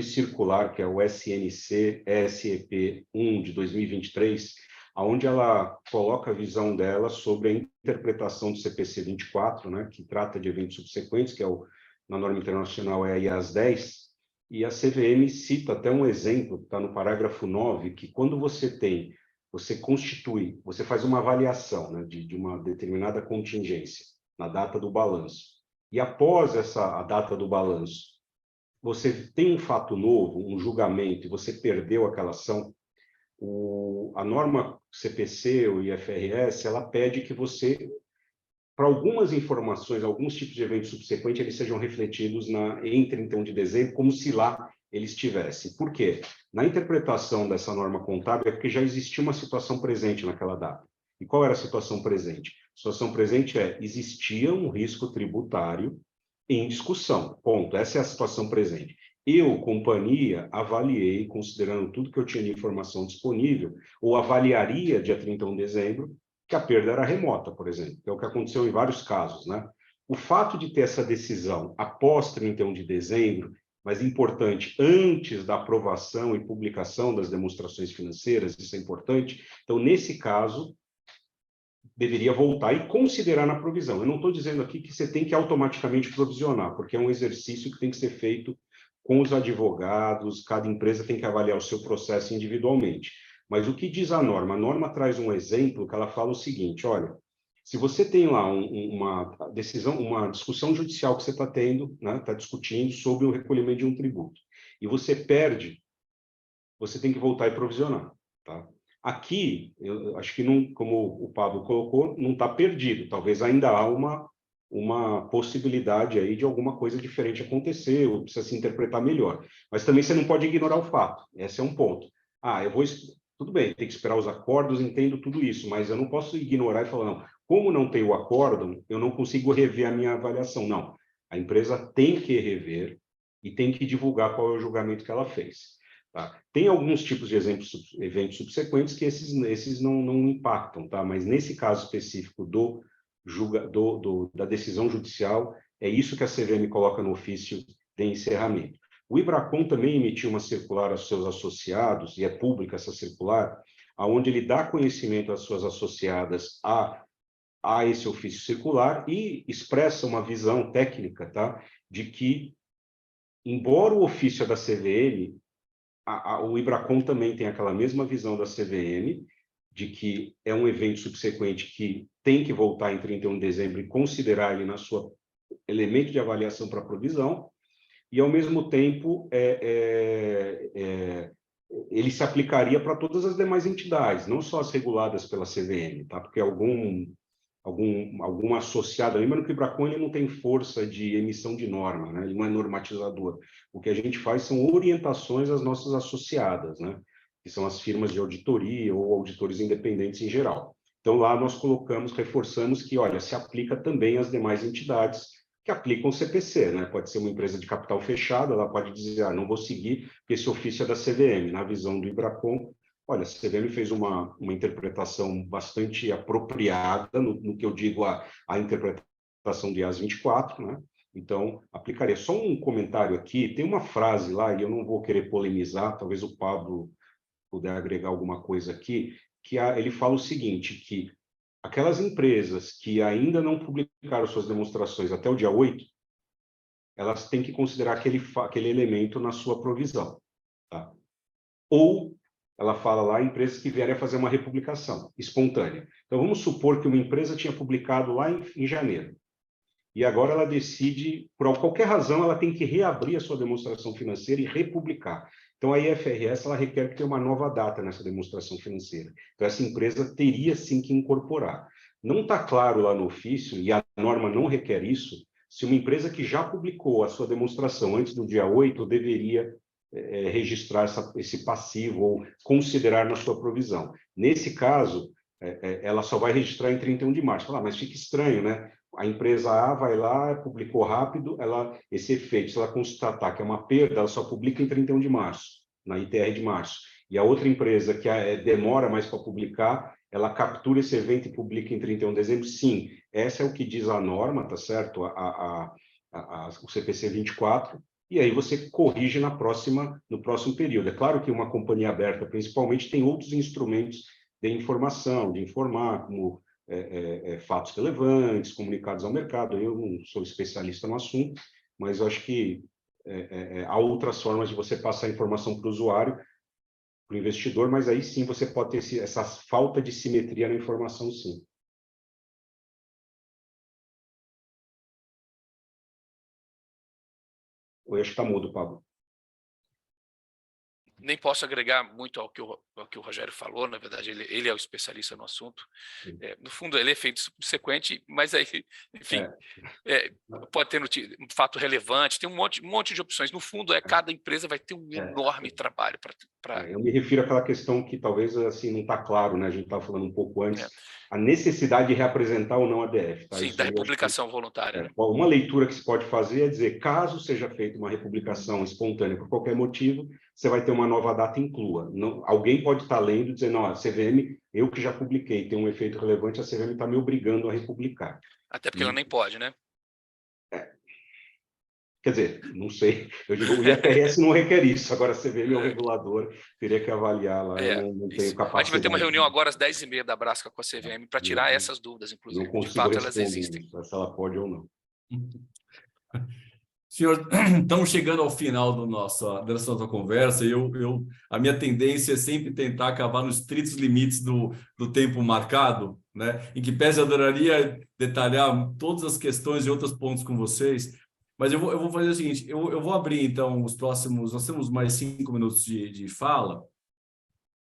circular, que é o SNC-SEP 1 de 2023, onde ela coloca a visão dela sobre a interpretação do CPC 24, né, que trata de eventos subsequentes, que na norma internacional é a IAS 10, e a CVM cita até um exemplo, que está no parágrafo 9, que quando você faz uma avaliação, né, de uma determinada contingência na data do balanço, e após a data do balanço, você tem um fato novo, um julgamento, e você perdeu aquela ação, a norma CPC, o IFRS, ela pede que você, para algumas informações, alguns tipos de eventos subsequentes, eles sejam refletidos em 31 de dezembro, como se lá eles estivessem. Por quê? Na interpretação dessa norma contábil, é porque já existia uma situação presente naquela data. E qual era a situação presente? A situação presente existia um risco tributário em discussão, ponto. Essa é a situação presente. Eu, companhia, avaliei, considerando tudo que eu tinha de informação disponível, ou avaliaria dia 31 de dezembro, que a perda era remota, por exemplo, que é o que aconteceu em vários casos, né? O fato de ter essa decisão após 31 de dezembro, mas importante, antes da aprovação e publicação das demonstrações financeiras, isso é importante. Então, nesse caso, deveria voltar e considerar na provisão. Eu não estou dizendo aqui que você tem que automaticamente provisionar, porque é um exercício que tem que ser feito com os advogados, cada empresa tem que avaliar o seu processo individualmente. Mas o que diz a norma? A norma traz um exemplo que ela fala o seguinte: olha, se você tem lá uma decisão, uma discussão judicial que você está tendo, né, está discutindo sobre o recolhimento de um tributo, e você perde, você tem que voltar e provisionar, tá? Aqui, eu acho que, não, como o Pablo colocou, não está perdido. Talvez ainda há uma possibilidade aí de alguma coisa diferente acontecer, ou precisa se interpretar melhor. Mas também você não pode ignorar o fato. Esse é um ponto. Tudo bem, tem que esperar os acordos, entendo tudo isso, mas eu não posso ignorar e falar, não, como não tem o acórdão, eu não consigo rever a minha avaliação. Não, a empresa tem que rever e tem que divulgar qual é o julgamento que ela fez. Tá? Tem alguns tipos de eventos subsequentes que esses não impactam, tá? Mas nesse caso específico da decisão judicial, é isso que a CVM coloca no ofício de encerramento. O IBRACON também emitiu uma circular aos seus associados, e é pública essa circular, onde ele dá conhecimento às suas associadas a esse ofício circular e expressa uma visão técnica, tá? De que, embora o ofício é da CVM, o IBRACON também tem aquela mesma visão da CVM, de que é um evento subsequente que tem que voltar em 31 de dezembro e considerar ele na sua elemento de avaliação para provisão, e, ao mesmo tempo, ele se aplicaria para todas as demais entidades, não só as reguladas pela CVM, tá? Porque algum associado, lembrando que o IBRACON ele não tem força de emissão de norma, né? Ele não é normatizador. O que a gente faz são orientações às nossas associadas, né? Que são as firmas de auditoria ou auditores independentes em geral. Então, lá nós reforçamos que, olha, se aplica também às demais entidades que aplicam o CPC, né? Pode ser uma empresa de capital fechado, ela pode dizer, não vou seguir, porque esse ofício é da CVM. Na visão do IBRACON, olha, a CVM fez uma interpretação bastante apropriada no que eu digo a interpretação de AS 24, né? Então, aplicaria. Só um comentário aqui, tem uma frase lá, e eu não vou querer polemizar, talvez o Pablo puder agregar alguma coisa aqui, que ele fala o seguinte, que aquelas empresas que ainda não publicaram suas demonstrações até o dia 8, elas têm que considerar aquele elemento na sua provisão. Tá? Ou, ela fala lá, empresas que vierem a fazer uma republicação espontânea. Então, vamos supor que uma empresa tinha publicado lá em janeiro, e agora ela decide, por qualquer razão, ela tem que reabrir a sua demonstração financeira e republicar. Então, a IFRS ela requer que tenha uma nova data nessa demonstração financeira. Então, essa empresa teria, sim, que incorporar. Não está claro lá no ofício, e a norma não requer isso, se uma empresa que já publicou a sua demonstração antes do dia 8 deveria registrar esse passivo ou considerar na sua provisão. Nesse caso, ela só vai registrar em 31 de março. Mas fica estranho, né? A empresa A vai lá, publicou rápido, esse efeito, se ela constatar que é uma perda, ela só publica em 31 de março, na ITR de março. E a outra empresa que demora mais para publicar, ela captura esse evento e publica em 31 de dezembro. Sim, essa é o que diz a norma, tá certo? O CPC 24, e aí você corrige no próximo período. É claro que uma companhia aberta, principalmente, tem outros instrumentos de informação, de informar, como fatos relevantes, comunicados ao mercado. Eu não sou especialista no assunto, mas eu acho que há outras formas de você passar a informação para o usuário, para o investidor, mas aí sim você pode ter essa falta de simetria na informação, sim. Eu acho que está mudo, Pablo. Nem posso agregar muito ao que o Rogério falou, na verdade, ele é o especialista no assunto. No fundo, ele é efeito subsequente, mas aí, enfim, pode ter um fato relevante, tem um monte de opções. No fundo, cada empresa vai ter um enorme trabalho para... Eu me refiro àquela questão que talvez assim não está claro, né? A gente estava falando um pouco antes, a necessidade de reapresentar ou não a DF. Tá? Sim, isso da republicação voluntária. Né? Uma leitura que se pode fazer é dizer, caso seja feita uma republicação espontânea por qualquer motivo, você vai ter uma nova data inclua. Não, alguém pode estar lendo e dizendo, não, a CVM, eu que já publiquei, tem um efeito relevante, a CVM está me obrigando a republicar. Até porque ela nem pode, né? Quer dizer, não sei, eu digo, o IFRS não requer isso, agora a CVM é o regulador, teria que avaliar lá, eu não tenho capacidade. A gente vai ter uma reunião agora às 10h30 da Brasca com a CVM para tirar essas dúvidas, inclusive. Não consigo de fato, elas existem. Se ela pode ou não. Senhor, estamos chegando ao final da nossa conversa e a minha tendência é sempre tentar acabar nos estritos limites do tempo marcado, né? Em que pese eu adoraria detalhar todas as questões e outros pontos com vocês, mas eu vou fazer o seguinte, eu vou abrir então os próximos, nós temos mais 5 minutos de fala.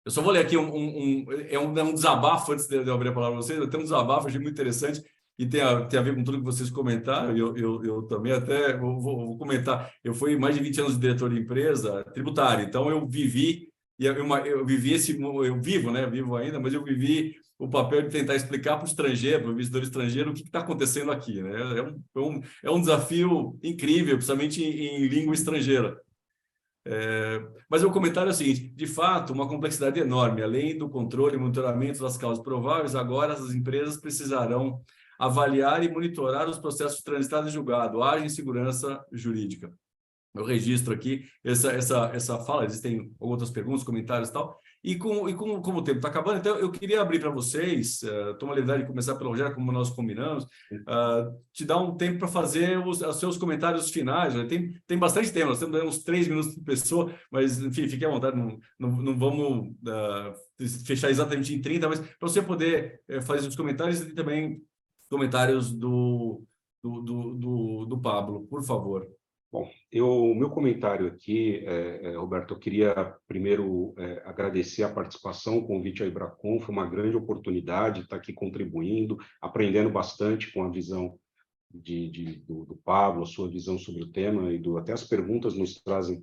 Eu só vou ler aqui um desabafo antes de eu abrir a palavra para vocês, eu tenho um desabafo, achei muito interessante, e tem a ver com tudo que vocês comentaram, eu também até vou comentar. Eu fui mais de 20 anos de diretor de empresa tributária, então eu vivi eu vivo, né? Vivo ainda, mas eu vivi o papel de tentar explicar para o estrangeiro, para o investidor estrangeiro, o que está acontecendo aqui, né? É um desafio incrível, principalmente em língua estrangeira. Mas o comentário é o seguinte, de fato, uma complexidade enorme, além do controle e monitoramento das causas prováveis, agora as empresas precisarão avaliar e monitorar os processos transitados e julgados, haja em segurança jurídica. Eu registro aqui essa fala, existem outras perguntas, comentários e tal, e como o tempo está acabando, então eu queria abrir para vocês, tomo a liberdade de começar pelo Rogério, como nós combinamos, te dar um tempo para fazer os seus comentários finais, né? Tem bastante tempo, nós temos uns 3 minutos por pessoa, mas enfim, fique à vontade, não vamos fechar exatamente em 30, mas para você poder fazer os comentários e também comentários do Pablo, por favor. Bom, o meu comentário aqui, Roberto, eu queria primeiro agradecer a participação, o convite ao Ibracon, foi uma grande oportunidade estar aqui contribuindo, aprendendo bastante com a visão do Pablo, a sua visão sobre o tema, e até as perguntas nos fazem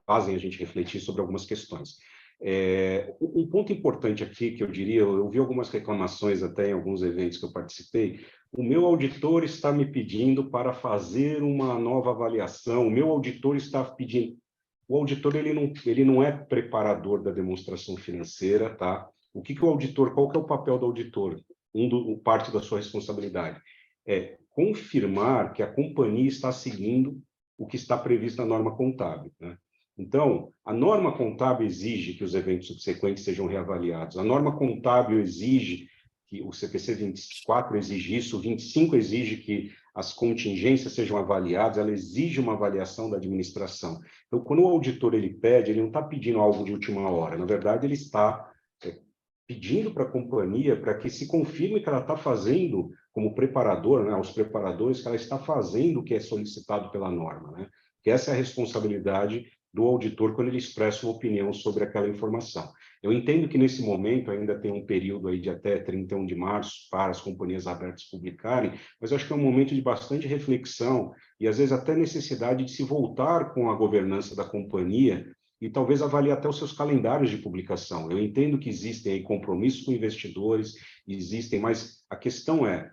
a gente refletir sobre algumas questões. Um ponto importante aqui que eu diria, eu vi algumas reclamações até em alguns eventos que eu participei, o meu auditor está me pedindo para fazer uma nova avaliação, o meu auditor está pedindo... O auditor ele não é preparador da demonstração financeira, tá? O que o auditor, qual que é o papel do auditor? Parte da sua responsabilidade é confirmar que a companhia está seguindo o que está previsto na norma contábil, né? Então, a norma contábil exige que os eventos subsequentes sejam reavaliados. A norma contábil exige que o CPC 24 exige isso, o 25 exige que as contingências sejam avaliadas, ela exige uma avaliação da administração. Então, quando o auditor ele pede, ele não está pedindo algo de última hora, na verdade, ele está pedindo para a companhia para que se confirme que ela está fazendo, como preparador, né, aos preparadores, que ela está fazendo o que é solicitado pela norma, né? Que essa é a responsabilidade do auditor quando ele expressa uma opinião sobre aquela informação. Eu entendo que nesse momento ainda tem um período aí de até 31 de março para as companhias abertas publicarem, mas eu acho que é um momento de bastante reflexão e às vezes até necessidade de se voltar com a governança da companhia e talvez avaliar até os seus calendários de publicação. Eu entendo que existem aí compromissos com investidores, existem, mas a questão é,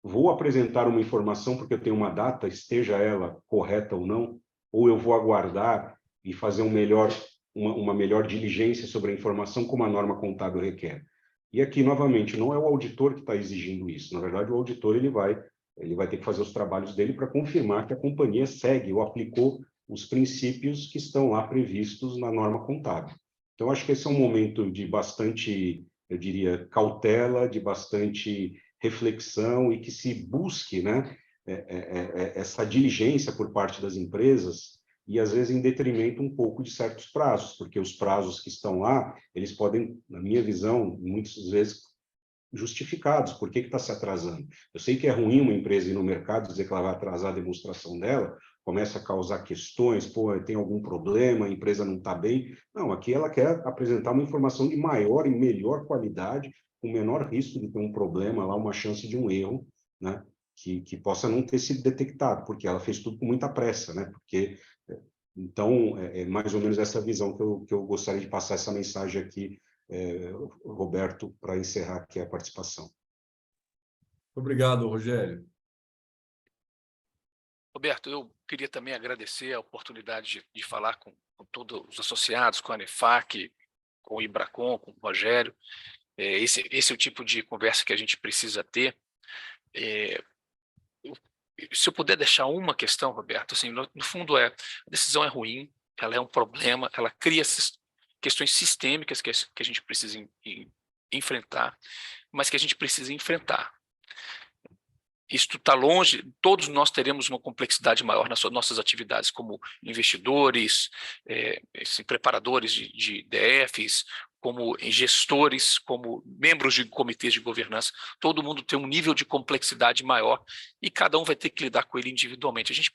vou apresentar uma informação porque eu tenho uma data, esteja ela correta ou não, ou eu vou aguardar e fazer uma melhor diligência sobre a informação como a norma contábil requer. E aqui, novamente, não é o auditor que está exigindo isso. Na verdade, o auditor ele vai ter que fazer os trabalhos dele para confirmar que a companhia segue ou aplicou os princípios que estão lá previstos na norma contábil. Então, acho que esse é um momento de bastante, eu diria, cautela, de bastante reflexão e que se busque, né, essa diligência por parte das empresas e, às vezes, em detrimento um pouco de certos prazos, porque os prazos que estão lá, eles podem, na minha visão, muitas vezes justificados. Por que está se atrasando? Eu sei que é ruim uma empresa ir no mercado dizer que ela vai atrasar a demonstração dela, começa a causar questões, pô, tem algum problema, a empresa não está bem. Não, aqui ela quer apresentar uma informação de maior e melhor qualidade, com menor risco de ter um problema lá, uma chance de um erro, né? Que possa não ter sido detectado, porque ela fez tudo com muita pressa, né? Então, é mais ou menos essa visão que eu gostaria de passar essa mensagem aqui, Roberto, para encerrar aqui a participação. Obrigado, Rogério. Roberto, eu queria também agradecer a oportunidade de falar com todos os associados, com a ANEFAC, com o Ibracon, com o Rogério. Esse é o tipo de conversa que a gente precisa ter. Se eu puder deixar uma questão, Roberto, assim, no fundo a decisão é ruim, ela é um problema, ela cria questões sistêmicas que a gente precisa enfrentar, mas que a gente precisa enfrentar. Isto está longe, todos nós teremos uma complexidade maior nas nossas atividades como investidores, preparadores de DFs, como gestores, como membros de comitês de governança. Todo mundo tem um nível de complexidade maior e cada um vai ter que lidar com ele individualmente.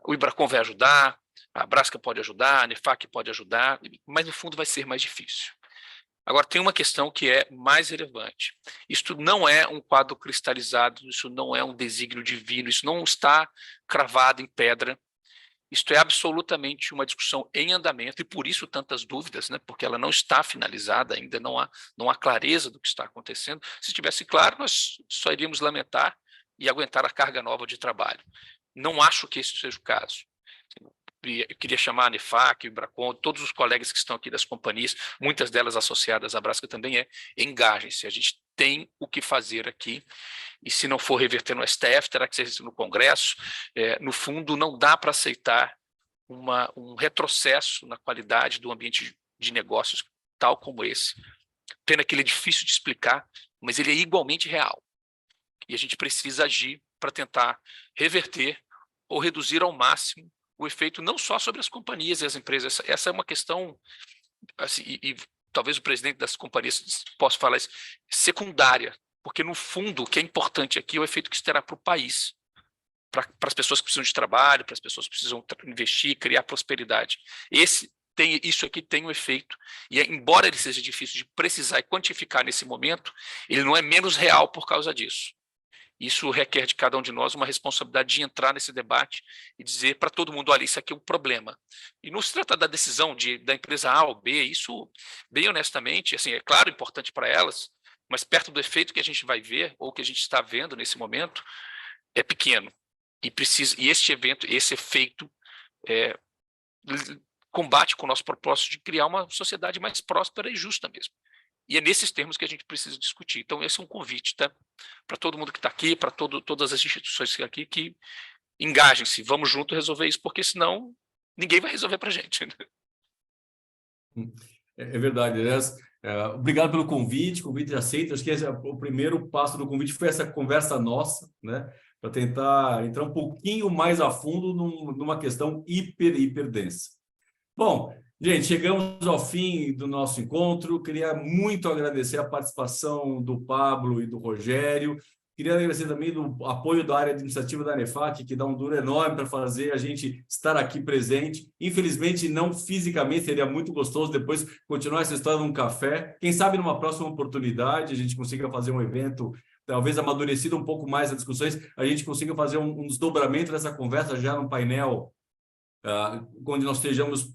O Ibracon vai ajudar, a Brasca pode ajudar, a ANEFAC pode ajudar, mas no fundo vai ser mais difícil. Agora, tem uma questão que é mais relevante. Isto não é um quadro cristalizado, isso não é um desígnio divino, isso não está cravado em pedra. Isto é absolutamente uma discussão em andamento, e por isso tantas dúvidas, né? Porque ela não está finalizada ainda, não há clareza do que está acontecendo. Se estivesse claro, nós só iríamos lamentar e aguentar a carga nova de trabalho. Não acho que esse seja o caso. Eu queria chamar a ANEFAC, o Ibracon, todos os colegas que estão aqui das companhias, muitas delas associadas à Brasca também, engajem-se. A gente tem o que fazer aqui, e se não for reverter no STF, terá que ser no Congresso. No fundo, não dá para aceitar um retrocesso na qualidade do ambiente de negócios tal como esse. Pena que ele é difícil de explicar, mas ele é igualmente real. E a gente precisa agir para tentar reverter ou reduzir ao máximo o efeito não só sobre as companhias e as empresas. Essa é uma questão, assim, e talvez o presidente das companhias possa falar isso, secundária, porque no fundo o que é importante aqui é o efeito que isso terá para o país, para as pessoas que precisam de trabalho, para as pessoas que precisam investir, criar prosperidade. Isso aqui tem um efeito, e embora ele seja difícil de precisar e quantificar nesse momento, ele não é menos real por causa disso. Isso requer de cada um de nós uma responsabilidade de entrar nesse debate e dizer para todo mundo, olha, isso aqui é um problema. E não se trata da decisão da empresa A ou B, isso, bem honestamente, assim, é claro, importante para elas, mas perto do efeito que a gente vai ver, ou que a gente está vendo nesse momento, é pequeno. E este efeito combate com o nosso propósito de criar uma sociedade mais próspera e justa mesmo. E é nesses termos que a gente precisa discutir. Então, esse é um convite, tá? Para todo mundo que está aqui, para todas as instituições que estão aqui, que engajem-se, vamos junto resolver isso, porque senão ninguém vai resolver para a gente. É verdade, aliás, obrigado pelo convite aceito. Acho que o primeiro passo do convite foi essa conversa nossa, né? Para tentar entrar um pouquinho mais a fundo numa questão hiper densa. Bom, gente, chegamos ao fim do nosso encontro. Queria muito agradecer a participação do Pablo e do Rogério. Queria agradecer também do apoio da área administrativa da ANEFAC, que dá um duro enorme para fazer a gente estar aqui presente. Infelizmente, não fisicamente, seria muito gostoso depois continuar essa história num café. Quem sabe numa próxima oportunidade a gente consiga fazer um evento, talvez amadurecido um pouco mais as discussões, a gente consiga fazer um desdobramento dessa conversa já num painel, onde nós estejamos...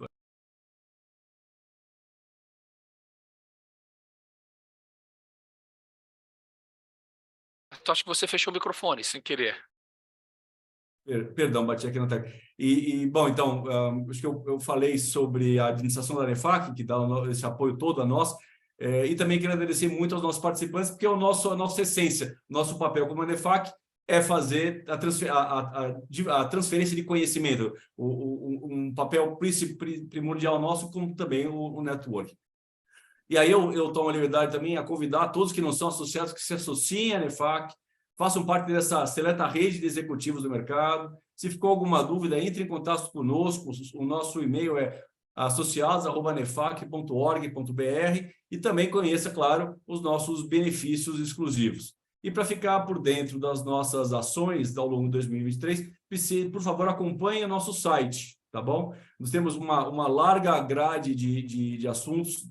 Então, acho que você fechou o microfone, sem querer. Perdão, bati aqui na tecla. Bom, então, acho que eu falei sobre a administração da ANEFAC, que dá esse apoio todo a nós, e também quero agradecer muito aos nossos participantes, porque é a nossa essência, nosso papel como ANEFAC é fazer a transferência de conhecimento, um papel primordial nosso, como também o network. E aí eu tomo a liberdade também a convidar todos que não são associados que se associem à ANEFAC, façam parte dessa seleta rede de executivos do mercado. Se ficou alguma dúvida, entre em contato conosco. O nosso e-mail é associados@anefac.org.br e também conheça, claro, os nossos benefícios exclusivos. E para ficar por dentro das nossas ações ao longo de 2023, por favor, acompanhe o nosso site, tá bom? Nós temos uma larga grade de assuntos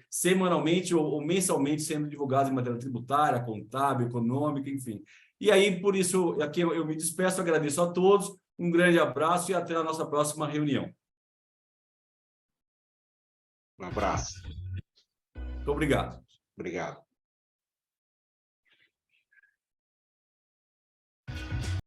semanalmente ou mensalmente sendo divulgados em matéria tributária, contábil, econômica, enfim. E aí, por isso, aqui eu me despeço, agradeço a todos, um grande abraço e até a nossa próxima reunião. Um abraço. Muito obrigado. Obrigado.